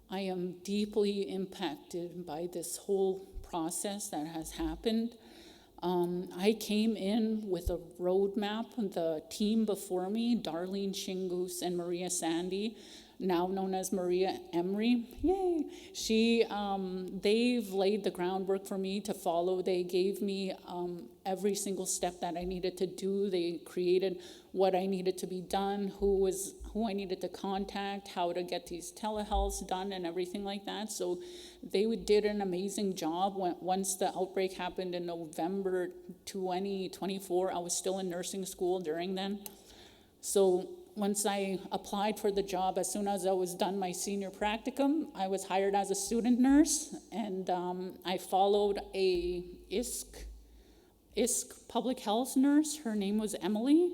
I am deeply impacted by this whole process that has happened. I came in with a roadmap. The team before me, Darlene Shingoose and Maria Sandy, now known as Maria Emery, yay! They've laid the groundwork for me to follow. They gave me every single step that I needed to do. They created what I needed to be done, who I needed to contact, how to get these telehealths done and everything like that. So they did an amazing job. Once the outbreak happened in November 2024, I was still in nursing school during then. So once I applied for the job, as soon as I was done my senior practicum, I was hired as a student nurse, and I followed a ISK public health nurse. Her name was Emily.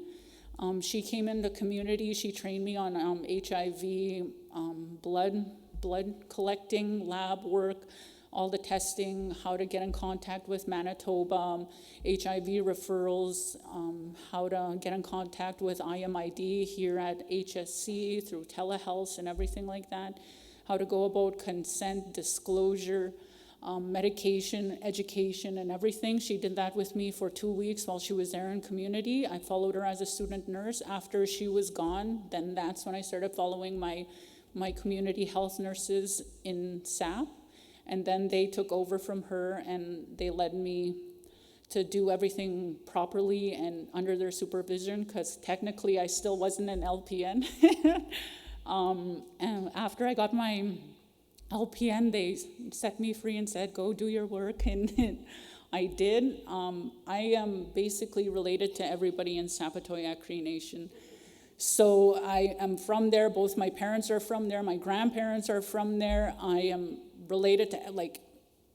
She came in the community. She trained me on HIV, blood blood collecting, lab work, all the testing, how to get in contact with Manitoba, HIV referrals, how to get in contact with IMID here at HSC through telehealth and everything like that, how to go about consent, disclosure, medication, education, and everything. She did that with me for 2 weeks while she was there in community. I followed her as a student nurse. After she was gone, then that's when I started following my community health nurses in SAP. And then they took over from her and they led me to do everything properly and under their supervision, because technically I still wasn't an LPN. And after I got my LPN, they set me free and said, go do your work, and I did. I am basically related to everybody in Sapatoya Cree Nation. So I am from there. Both my parents are from there. My grandparents are from there. I am related to like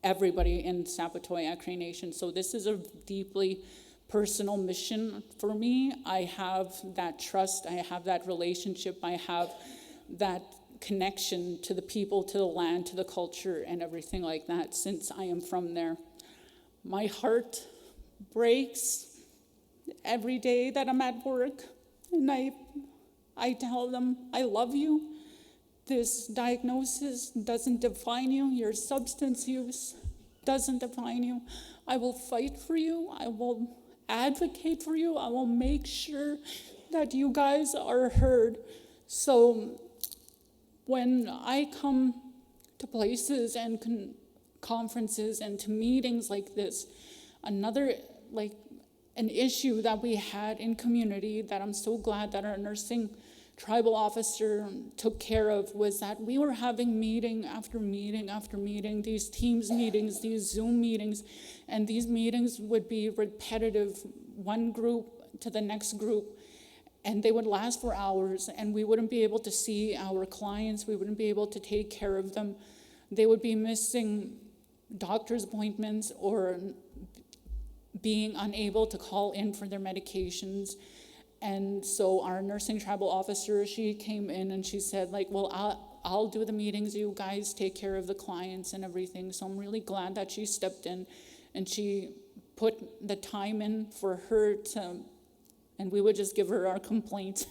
everybody in Sapatoya Cree Nation. So this is a deeply personal mission for me. I have that trust. I have that relationship. I have that connection to the people, to the land, to the culture, and everything like that since I am from there. My heart breaks every day that I'm at work, and I tell them, I love you. This diagnosis doesn't define you. Your substance use doesn't define you. I will fight for you. I will advocate for you. I will make sure that you guys are heard. So when I come to places and conferences and to meetings like this, another an issue that we had in community that I'm so glad that our nursing tribal officer took care of was that we were having meeting after meeting after meeting, these Teams meetings, these Zoom meetings, and these meetings would be repetitive, one group to the next group, and they would last for hours, and we wouldn't be able to see our clients, we wouldn't be able to take care of them. They would be missing doctor's appointments or being unable to call in for their medications. And so our nursing tribal officer, she came in and she said, well, I'll do the meetings, you guys take care of the clients and everything. So I'm really glad that she stepped in and she put the time in for her to, and we would just give her our complaints.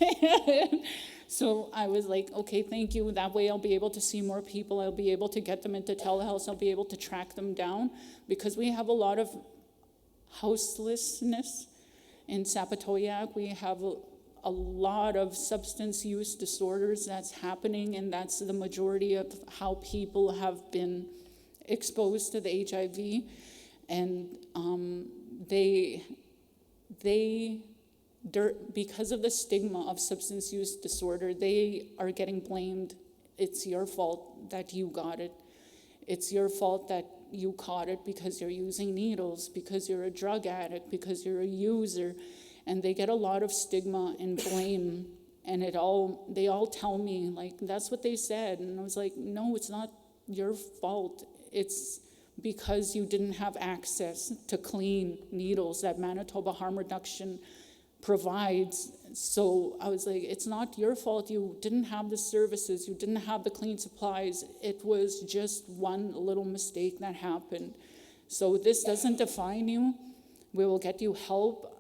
So I was like, okay, thank you. That way I'll be able to see more people. I'll be able to get them into telehealth. I'll be able to track them down, because we have a lot of houselessness in Sapatoyak. We have a lot of substance use disorders that's happening, and that's the majority of how people have been exposed to the HIV. And because of the stigma of substance use disorder, they are getting blamed. It's your fault that you got it. It's your fault that you caught it because you're using needles, because you're a drug addict, because you're a user. And they get a lot of stigma and blame. And they all tell me, that's what they said. And I was like, no, it's not your fault. It's because you didn't have access to clean needles that Manitoba harm reduction provides. So I was like, it's not your fault. You didn't have the services. You didn't have the clean supplies. It was just one little mistake that happened. So this doesn't define you. We will get you help.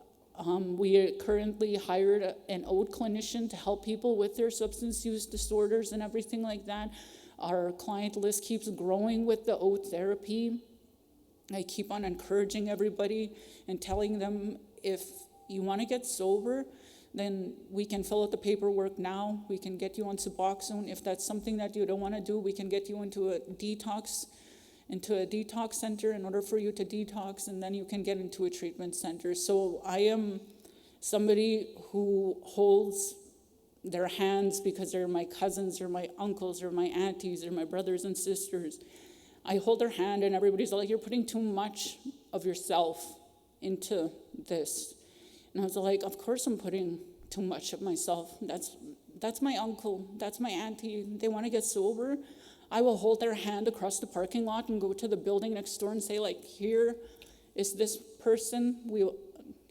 We currently hired an OAT clinician to help people with their substance use disorders and everything like that. Our client list keeps growing with the OAT therapy. I keep on encouraging everybody and telling them, if you want to get sober, then we can fill out the paperwork now. We can get you on Suboxone. If that's something that you don't want to do, we can get you into a detox center in order for you to detox, and then you can get into a treatment center. So I am somebody who holds their hands because they're my cousins or my uncles or my aunties or my brothers and sisters. I hold their hand and everybody's like, you're putting too much of yourself into this. And I was like, of course I'm putting too much of myself. That's my uncle, that's my auntie. They want to get sober. I will hold their hand across the parking lot and go to the building next door and say, here is this person.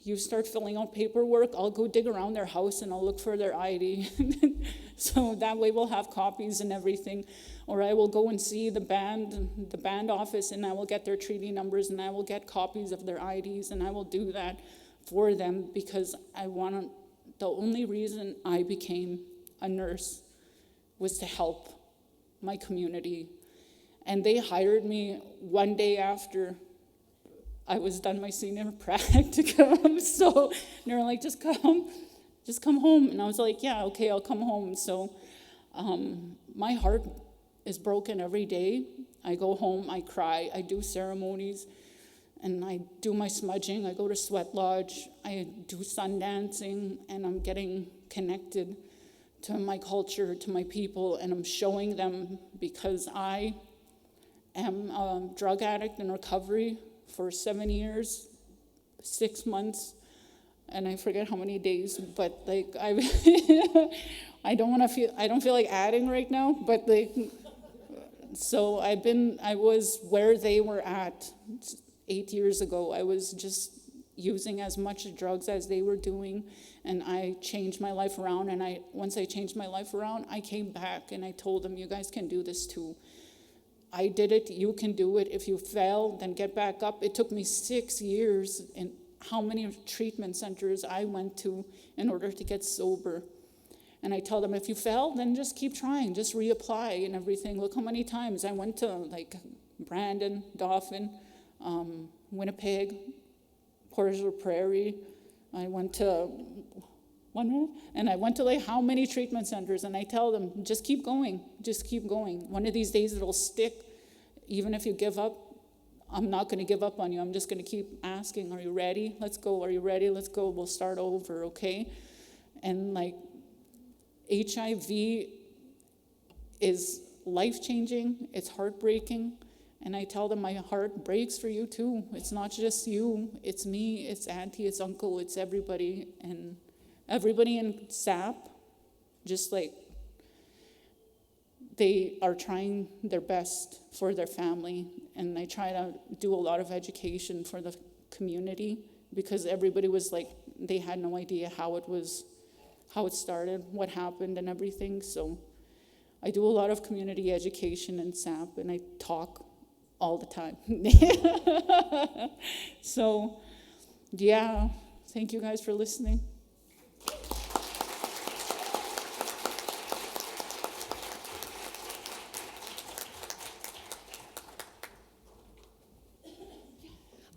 you start filling out paperwork, I'll go dig around their house and I'll look for their ID. So that way we'll have copies and everything. Or I will go and see the band office, and I will get their treaty numbers, and I will get copies of their IDs, and I will do that for them because the only reason I became a nurse was to help my community. And they hired me one day after I was done my senior practicum. So they were like, just come home. And I was like, yeah, okay, I'll come home. So my heart is broken every day. I go home, I cry, I do ceremonies, and I do my smudging. I go to sweat lodge, I do sun dancing, and I'm getting connected to my culture, to my people, and I'm showing them because I am a drug addict in recovery for 7 years, 6 months, and I forget how many days, but like I don't feel like adding right now, but like, so I was where they were at 8 years ago. I was just using as much drugs as they were doing, and I changed my life around, and once I changed my life around, I came back and I told them, you guys can do this too. I did it, you can do it. If you fail, then get back up. It took me 6 years, and how many treatment centers I went to in order to get sober. And I tell them, if you fail, then just keep trying, just reapply and everything. Look how many times I went to like Brandon, Dauphin, Winnipeg, Porter Prairie. I went to like how many treatment centers, and I tell them, just keep going, just keep going. One of these days it'll stick. Even if you give up, I'm not going to give up on you. I'm just going to keep asking, are you ready? Let's go. Are you ready? Let's go. We'll start over, okay? And like, HIV is life-changing, it's heartbreaking, and I tell them my heart breaks for you too. It's not just you, it's me, it's auntie, it's uncle, it's everybody, and everybody in SAP, just like they are trying their best for their family, and I try to do a lot of education for the community because everybody was like, they had no idea how it started, what happened, and everything. So I do a lot of community education in SAP, and I talk all the time. So, yeah, thank you guys for listening.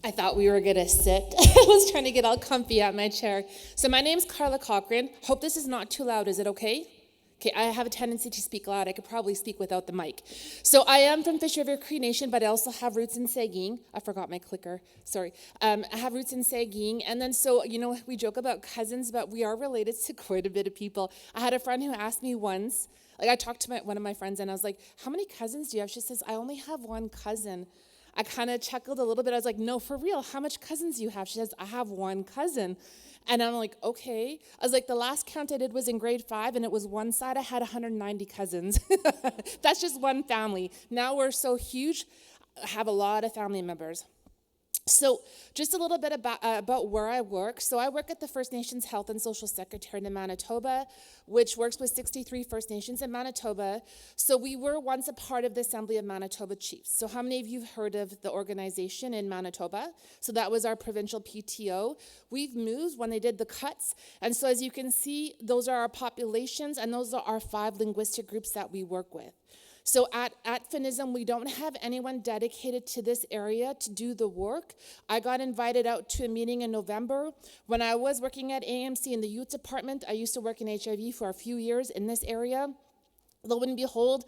I thought we were gonna sit. I was trying to get all comfy at my chair. So my name's Carla Cochran. Hope this is not too loud. Is it okay? Okay, I have a tendency to speak loud. I could probably speak without the mic. So I am from Fish River Cree Nation, but I also have roots in Seguin. I forgot my clicker, sorry. I have roots in Seguin. And then so, we joke about cousins, but we are related to quite a bit of people. I had a friend who asked me once, like I talked to one of my friends and I was like, how many cousins do you have? She says, I only have one cousin. I kind of chuckled a little bit. I was like, no, for real, how much cousins do you have? She says, I have one cousin. And I'm like, okay. I was like, the last count I did was in grade 5, and it was one side. I had 190 cousins. That's just one family. Now we're so huge, I have a lot of family members. So just a little bit about where I work. So I work at the First Nations Health and Social Secretariat in Manitoba, which works with 63 First Nations in Manitoba. So we were once a part of the Assembly of Manitoba Chiefs. So how many of you have heard of the organization in Manitoba? So that was our provincial PTO. We've moved when they did the cuts. And so as you can see, those are our populations, and those are our 5 linguistic groups that we work with. So at Finism, we don't have anyone dedicated to this area to do the work. I got invited out to a meeting in November. When I was working at AMC in the youth department, I used to work in HIV for a few years in this area. Lo and behold,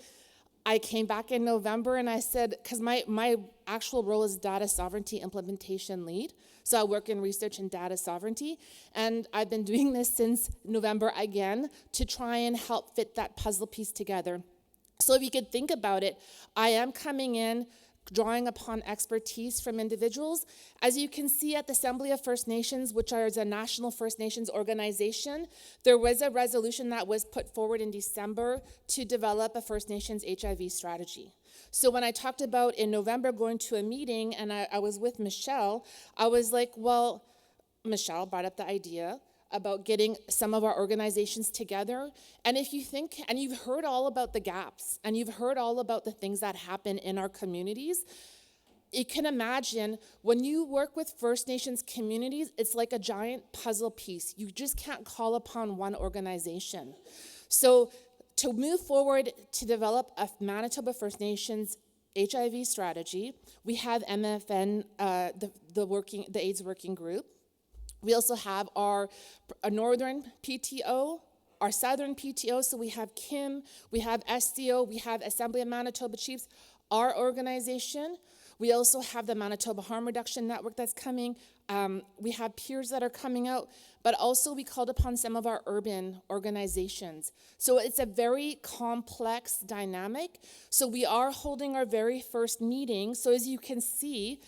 I came back in November and I said, because my actual role is data sovereignty implementation lead. So I work in research and data sovereignty. And I've been doing this since November again to try and help fit that puzzle piece together. So if you could think about it, I am coming in, drawing upon expertise from individuals. As you can see at the Assembly of First Nations, which is a national First Nations organization, there was a resolution that was put forward in December to develop a First Nations HIV strategy. So when I talked about in November going to a meeting and I was with Michelle, I was like, well, Michelle brought up the idea about getting some of our organizations together. And if you think, and you've heard all about the gaps, and you've heard all about the things that happen in our communities, you can imagine when you work with First Nations communities, it's like a giant puzzle piece. You just can't call upon one organization. So to move forward to develop a Manitoba First Nations HIV strategy, we have MFN, the AIDS working group. We also have our Northern PTO, our Southern PTO, so we have KIM, we have SCO, we have Assembly of Manitoba Chiefs, our organization. We also have the Manitoba Harm Reduction Network that's coming. We have peers that are coming out, but also we called upon some of our urban organizations. So it's a very complex dynamic. So we are holding our very first meeting. So as you can see,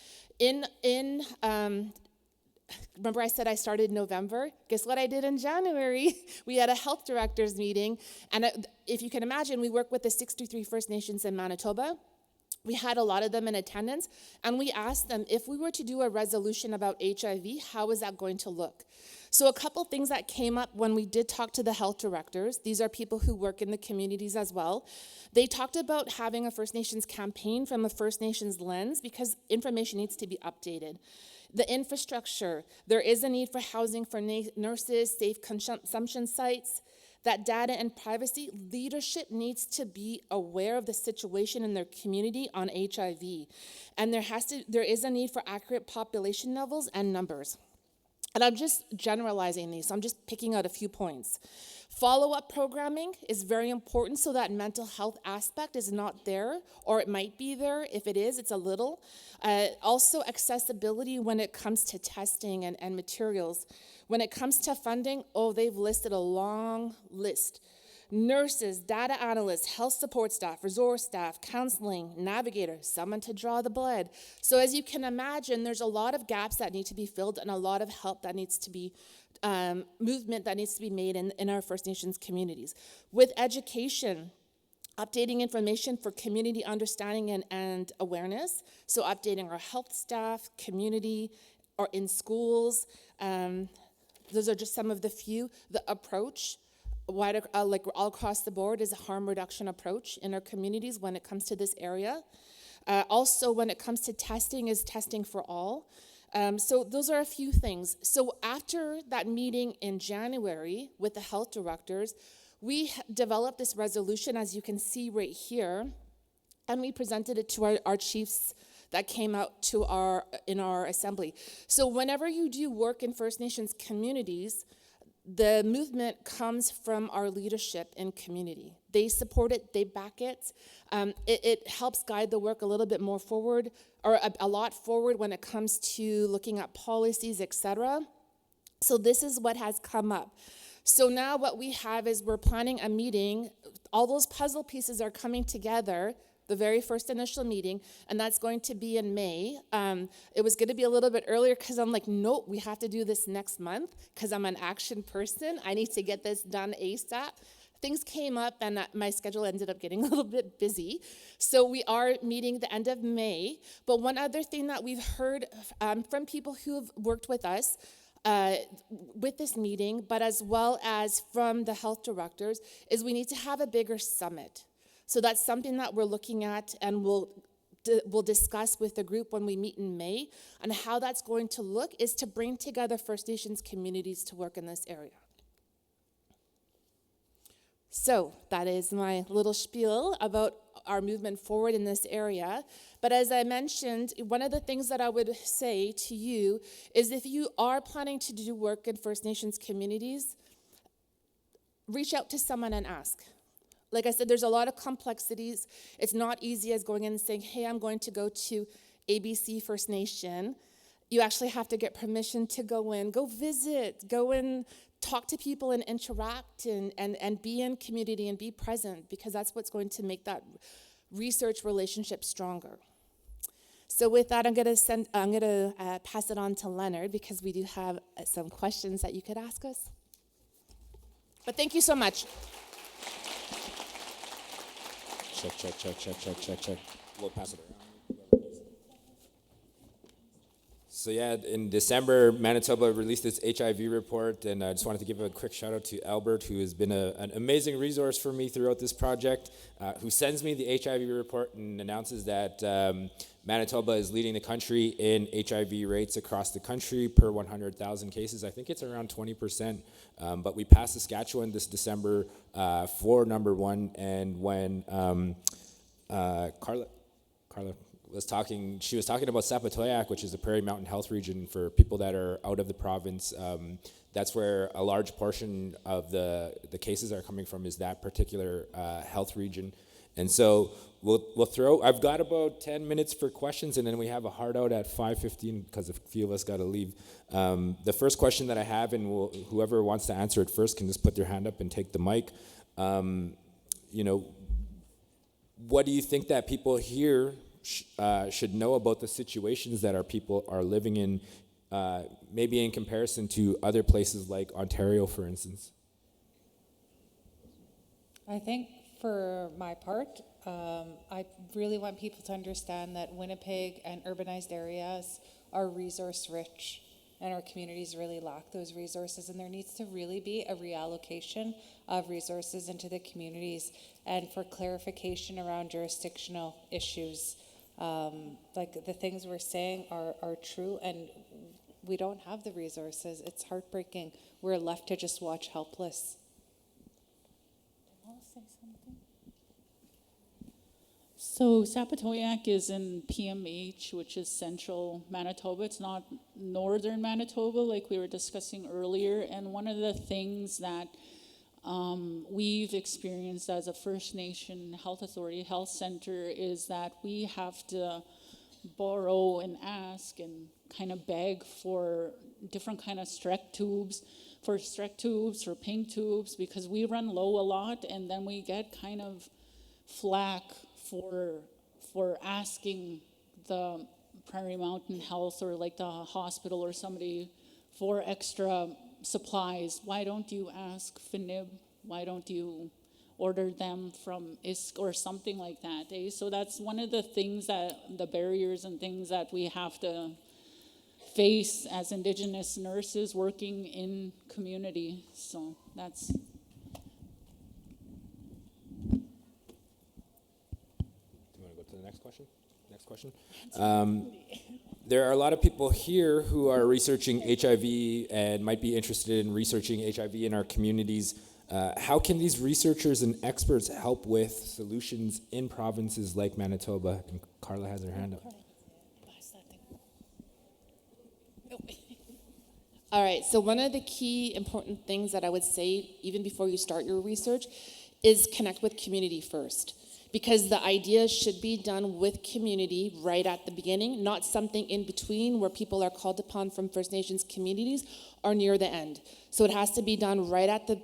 remember I said I started in November? Guess what I did in January? We had a health directors meeting. And if you can imagine, we work with the 63 First Nations in Manitoba. We had a lot of them in attendance, and we asked them if we were to do a resolution about HIV, how is that going to look? So a couple things that came up when we did talk to the health directors, these are people who work in the communities as well. They talked about having a First Nations campaign from a First Nations lens because information needs to be updated. The infrastructure, there is a need for housing for nurses, safe consumption sites. That data and privacy, leadership needs to be aware of the situation in their community on HIV. And there is a need for accurate population levels and numbers. And I'm just generalizing these, so I'm just picking out a few points. Follow-up programming is very important so that mental health aspect is not there, or it might be there. If it is, it's a little. Also accessibility when it comes to testing and materials. When it comes to funding, they've listed a long list. Nurses, data analysts, health support staff, resource staff, counseling, navigators, someone to draw the blood. So as you can imagine, there's a lot of gaps that need to be filled and a lot of help that needs to be, movement that needs to be made in our First Nations communities. With education, updating information for community understanding and awareness. So updating our health staff, community, or in schools. Those are just some of the few. The approach, like all across the board, is a harm reduction approach in our communities when it comes to this area. Also, when it comes to testing, is testing for all. So those are a few things. So after that meeting in January with the health directors, we developed this resolution, as you can see right here, and we presented it to our chiefs that came out to in our assembly. So whenever you do work in First Nations communities, the movement comes from our leadership in community. They support it, they back it. It helps guide the work a little bit more forward, or a lot forward when it comes to looking at policies, etc. So this is what has come up. So now what we have is we're planning a meeting. All those puzzle pieces are coming together, the very first initial meeting, and that's going to be in May. It was going to be a little bit earlier because I'm like, nope, we have to do this next month because I'm an action person. I need to get this done ASAP. Things came up and my schedule ended up getting a little bit busy. So we are meeting the end of May. But one other thing that we've heard from people who've worked with us with this meeting, but as well as from the health directors, is we need to have a bigger summit. So that's something that we're looking at, and we'll discuss with the group when we meet in May. And how that's going to look is to bring together First Nations communities to work in this area. So that is my little spiel about our movement forward in this area. But as I mentioned, one of the things that I would say to you is if you are planning to do work in First Nations communities, reach out to someone and ask. Like I said, there's a lot of complexities. It's not easy as going in and saying, hey, I'm going to go to ABC First Nation. You actually have to get permission to go in, go visit, go and talk to people and interact and be in community and be present, because that's what's going to make that research relationship stronger. So with that, I'm going to pass it on to Leonard, because we do have some questions that you could ask us. But thank you so much. Check. We'll pass it around. So yeah, in December, Manitoba released its HIV report, and I just wanted to give a quick shout out to Albert, who has been an amazing resource for me throughout this project, who sends me the HIV report and announces that Manitoba is leading the country in HIV rates across the country per 100,000 cases. I think it's around 20%, but we passed Saskatchewan this December for number one, and when Carla she was talking about Sapatoyak, which is the Prairie Mountain Health Region for people that are out of the province. That's where a large portion of the cases are coming from, is that particular health region. And so I've got about 10 minutes for questions, and then we have a hard out at 5:15 because a few of us got to leave. The first question that I have, and whoever wants to answer it first can just put their hand up and take the mic. What do you think that people here should know about the situations that our people are living in, maybe in comparison to other places like Ontario, for instance? I think for my part, I really want people to understand that Winnipeg and urbanized areas are resource rich, and our communities really lack those resources, and there needs to really be a reallocation of resources into the communities, and for clarification around jurisdictional issues. Like the things we're saying are true, and we don't have the resources. It's heartbreaking. We're left to just watch helpless. So Sapatoyak is in PMH, which is central Manitoba. It's not northern Manitoba like we were discussing earlier. And one of the things that we've experienced as a First Nation health authority, health center, is that we have to borrow and ask and kind of beg for different kind of strep tubes, for pink tubes, because we run low a lot, and then we get kind of flack for asking the Prairie Mountain Health or like the hospital or somebody for extra supplies. Why don't you ask FNIB? Why don't you order them from ISK or something like that? Eh? So that's one of the things the barriers and things that we have to face as Indigenous nurses working in community. So that's... Next question. There are a lot of people here who are researching HIV and might be interested in researching HIV in our communities. How can these researchers and experts help with solutions in provinces like Manitoba? And Carla has her hand up. All right, so one of the key important things that I would say, even before you start your research, is connect with community first. Because the idea should be done with community right at the beginning, not something in between where people are called upon from First Nations communities or near the end. So it has to be done right at the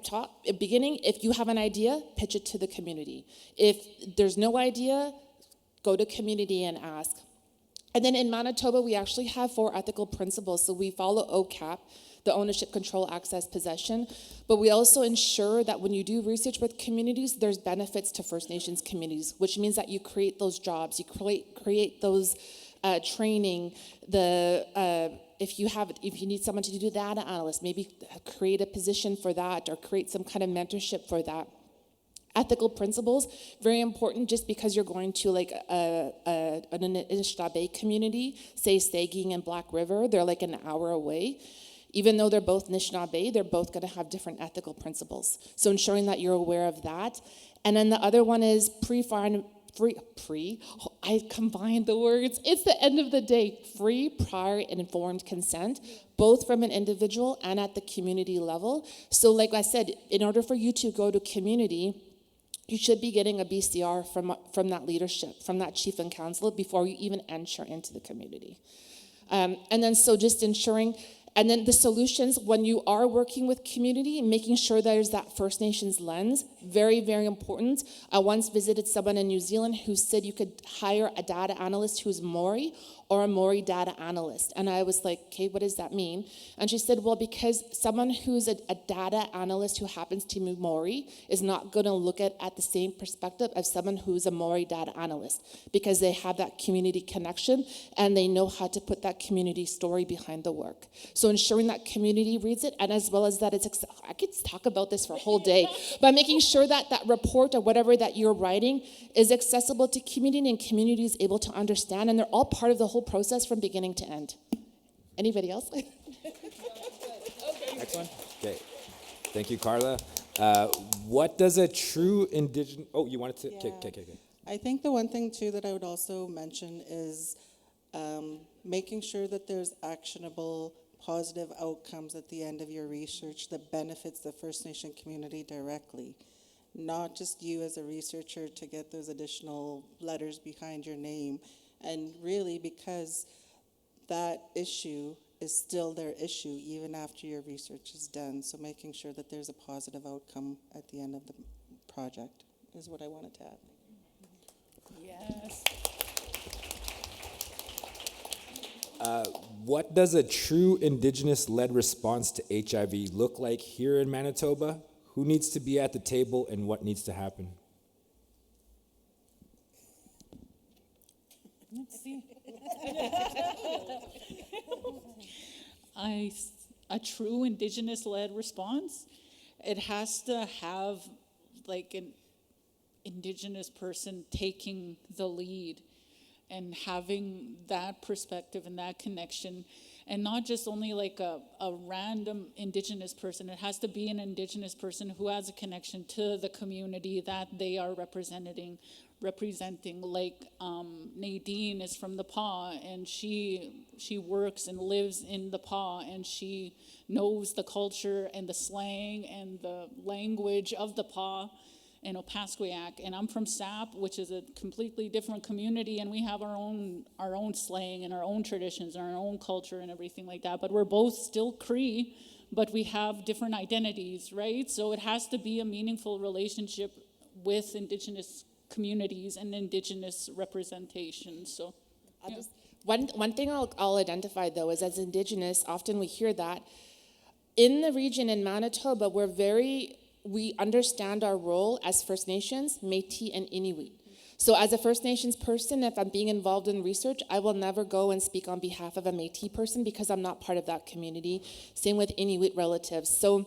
beginning. If you have an idea, pitch it to the community. If there's no idea, go to community and ask. And then in Manitoba, we actually have 4 ethical principles. So we follow OCAP, the ownership, control, access, possession. But we also ensure that when you do research with communities, there's benefits to First Nations communities, which means that you create those jobs, you create those training. If you need someone to do data analyst, maybe create a position for that or create some kind of mentorship for that. Ethical principles, very important, just because you're going to like an Anishinaabe community, say Saging and Black River, they're like an hour away. Even though they're both Anishinaabe, they're both going to have different ethical principles. So ensuring that you're aware of that. And then the other one is I combined the words. It's the end of the day. Free, prior, and informed consent, both from an individual and at the community level. So like I said, in order for you to go to community, you should be getting a BCR from that leadership, from that chief and council before you even enter into the community. And then so just ensuring, And then the solutions, when you are working with community, making sure there's that First Nations lens, very, very important. I once visited someone in New Zealand who said you could hire a data analyst who's Maori or a Maori data analyst. And I was like, okay, what does that mean? And she said, well, because someone who's a data analyst who happens to be Maori is not going to look at the same perspective as someone who's a Maori data analyst, because they have that community connection and they know how to put that community story behind the work. So ensuring that community reads it, and as well as that I could talk about this for a whole day, but making sure that that report or whatever that you're writing is accessible to community and community is able to understand, and they're all part of the whole process from beginning to end. Anybody else? Next one. Okay. Thank you, Carla. What does a true Indigenous... Oh, you wanted to... Okay. I think the one thing too that I would also mention is making sure that there's actionable, positive outcomes at the end of your research that benefits the First Nation community directly. Not just you as a researcher to get those additional letters behind your name. And really, because that issue is still their issue even after your research is done. So making sure that there's a positive outcome at the end of the project is what I wanted to add. Yes. What does a true Indigenous-led response to HIV look like here in Manitoba? Who needs to be at the table and what needs to happen? Let's see. A true Indigenous-led response, it has to have like an Indigenous person taking the lead and having that perspective and that connection, and not just only like a random Indigenous person. It has to be an Indigenous person who has a connection to the community that they are representing. Like Nadine is from the PAW, and she works and lives in the PAW, and she knows the culture and the slang and the language of the PAW and Opaskwayak. And I'm from SAP, which is a completely different community, and we have our own slang and our own traditions and our own culture and everything like that. But we're both still Cree, but we have different identities, right? So it has to be a meaningful relationship with Indigenous communities and Indigenous representation. So One thing I'll identify though is, as Indigenous, often we hear that in the region in Manitoba, we understand our role as First Nations, Métis, and Inuit. So as a First Nations person, if I'm being involved in research, I will never go and speak on behalf of a Métis person because I'm not part of that community. Same with Inuit relatives. So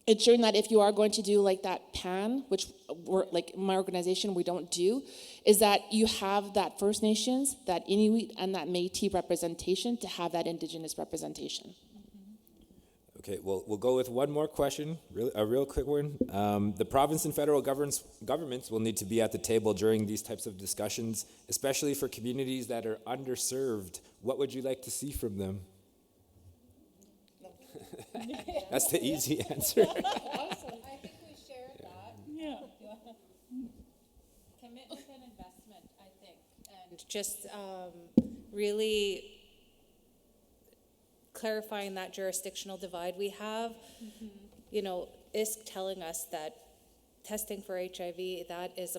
ensuring that if you are going to do like that PAN, which we're, like my organization, we don't do, is that you have that First Nations, that Inuit, and that Métis representation to have that Indigenous representation. Okay, well, we'll go with one more question, a real quick one. The province and federal governments will need to be at the table during these types of discussions, especially for communities that are underserved. What would you like to see from them? That's the easy answer. Awesome. I think we shared that. yeah. Commitment and investment, I think. And just really clarifying that jurisdictional divide we have. You know, ISK telling us that testing for HIV, that is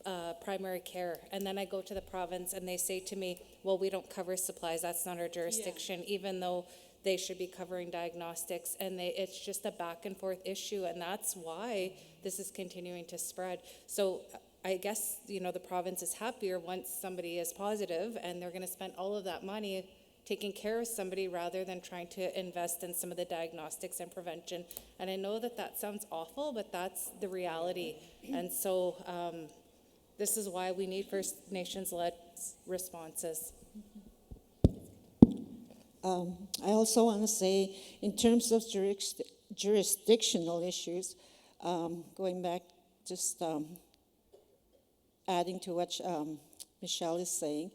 a primary care. And then I go to the province and they say to me, well, we don't cover supplies. That's not our jurisdiction, even though they should be covering diagnostics. And it's just a back and forth issue. And that's why this is continuing to spread. So I guess, you know, the province is happier once somebody is positive and they're going to spend all of that money taking care of somebody rather than trying to invest in some of the diagnostics and prevention. And I know that that sounds awful, but that's the reality. And so this is why we need First Nations-led responses. I also want to say, in terms of jurisdictional issues, going back, just adding to what Michelle is saying,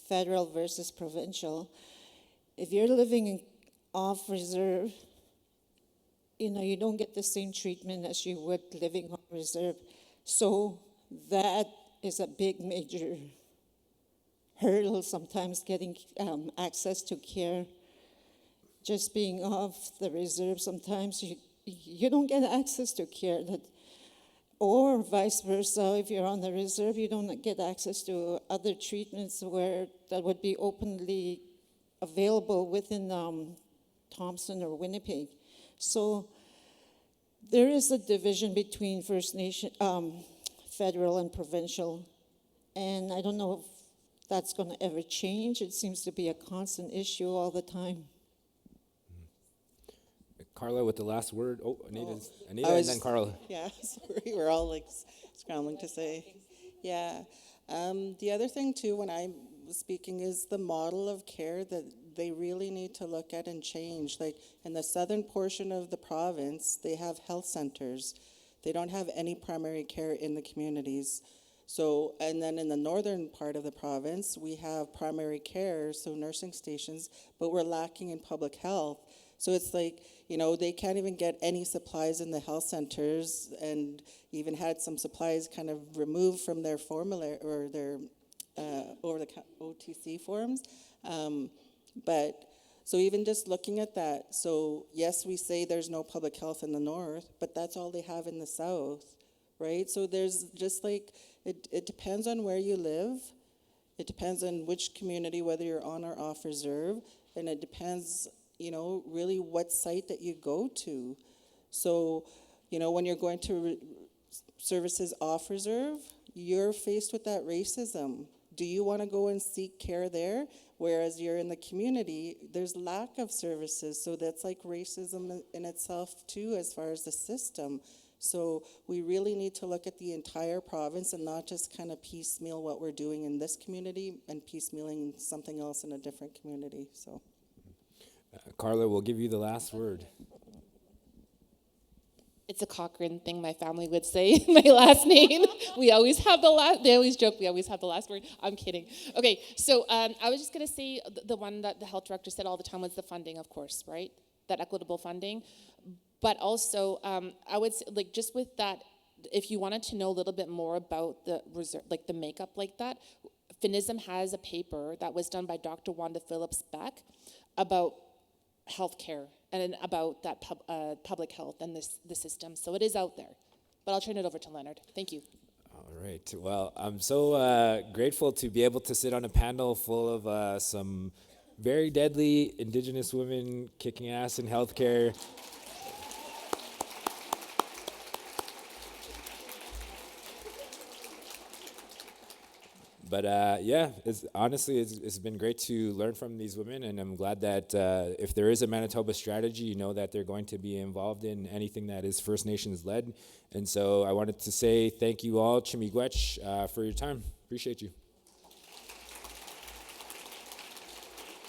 federal versus provincial. If you're living off reserve, you know, you don't get the same treatment as you would living on reserve. So that is a big major hurdle sometimes, getting access to care just being off the reserve, sometimes you don't get access to care or vice versa. If you're on the reserve, you don't get access to other treatments that would be openly available within Thompson or Winnipeg. So there is a division between First Nation, federal and provincial, and I don't know if that's going to ever change. It seems to be a constant issue all the time. Carla with the last word. Oh, Anita I and was- then Carla. Yeah, sorry, we're all like scrambling to say. Yeah. The other thing too, when I'm speaking, is the model of care that they really need to look at and change. Like in the southern portion of the province, they have health centers. They don't have any primary care in the communities. So, and then in the northern part of the province, we have primary care, so nursing stations, but we're lacking in public health. So it's like, they can't even get any supplies in the health centers, and even had some supplies kind of removed from their formulary or their over the OTC forms. But so even just looking at that, so yes, we say there's no public health in the north, but that's all they have in the south, right? So there's just like, it depends on where you live. It depends on which community, whether you're on or off reserve, and it depends, really what site that you go to. So, when you're going to services off reserve, you're faced with that racism. Do you want to go and seek care there? Whereas you're in the community, there's lack of services. So that's like racism in itself too, as far as the system. So we really need to look at the entire province and not just kind of piecemeal what we're doing in this community and piecemealing something else in a different community. So, Carla, we'll give you the last word. It's a Cochrane thing, my family would say, my last name. We always have the last, they always joke, we always have the last word. I'm kidding. Okay, so I was just gonna say the one that the health director said all the time was the funding, of course, right? That equitable funding. But also, I would say, like, just with that, if you wanted to know a little bit more about the reserve, like the makeup like that, Finism has a paper that was done by Dr. Wanda Phillips-Beck about healthcare and about that public health and the system. So it is out there. But I'll turn it over to Leonard. Thank you. All right. Well, I'm so grateful to be able to sit on a panel full of some very deadly Indigenous women kicking ass in healthcare. But it's been great to learn from these women, and I'm glad that if there is a Manitoba strategy, that they're going to be involved in anything that is First Nations led. And so I wanted to say thank you all, Chimigwech, for your time. Appreciate you.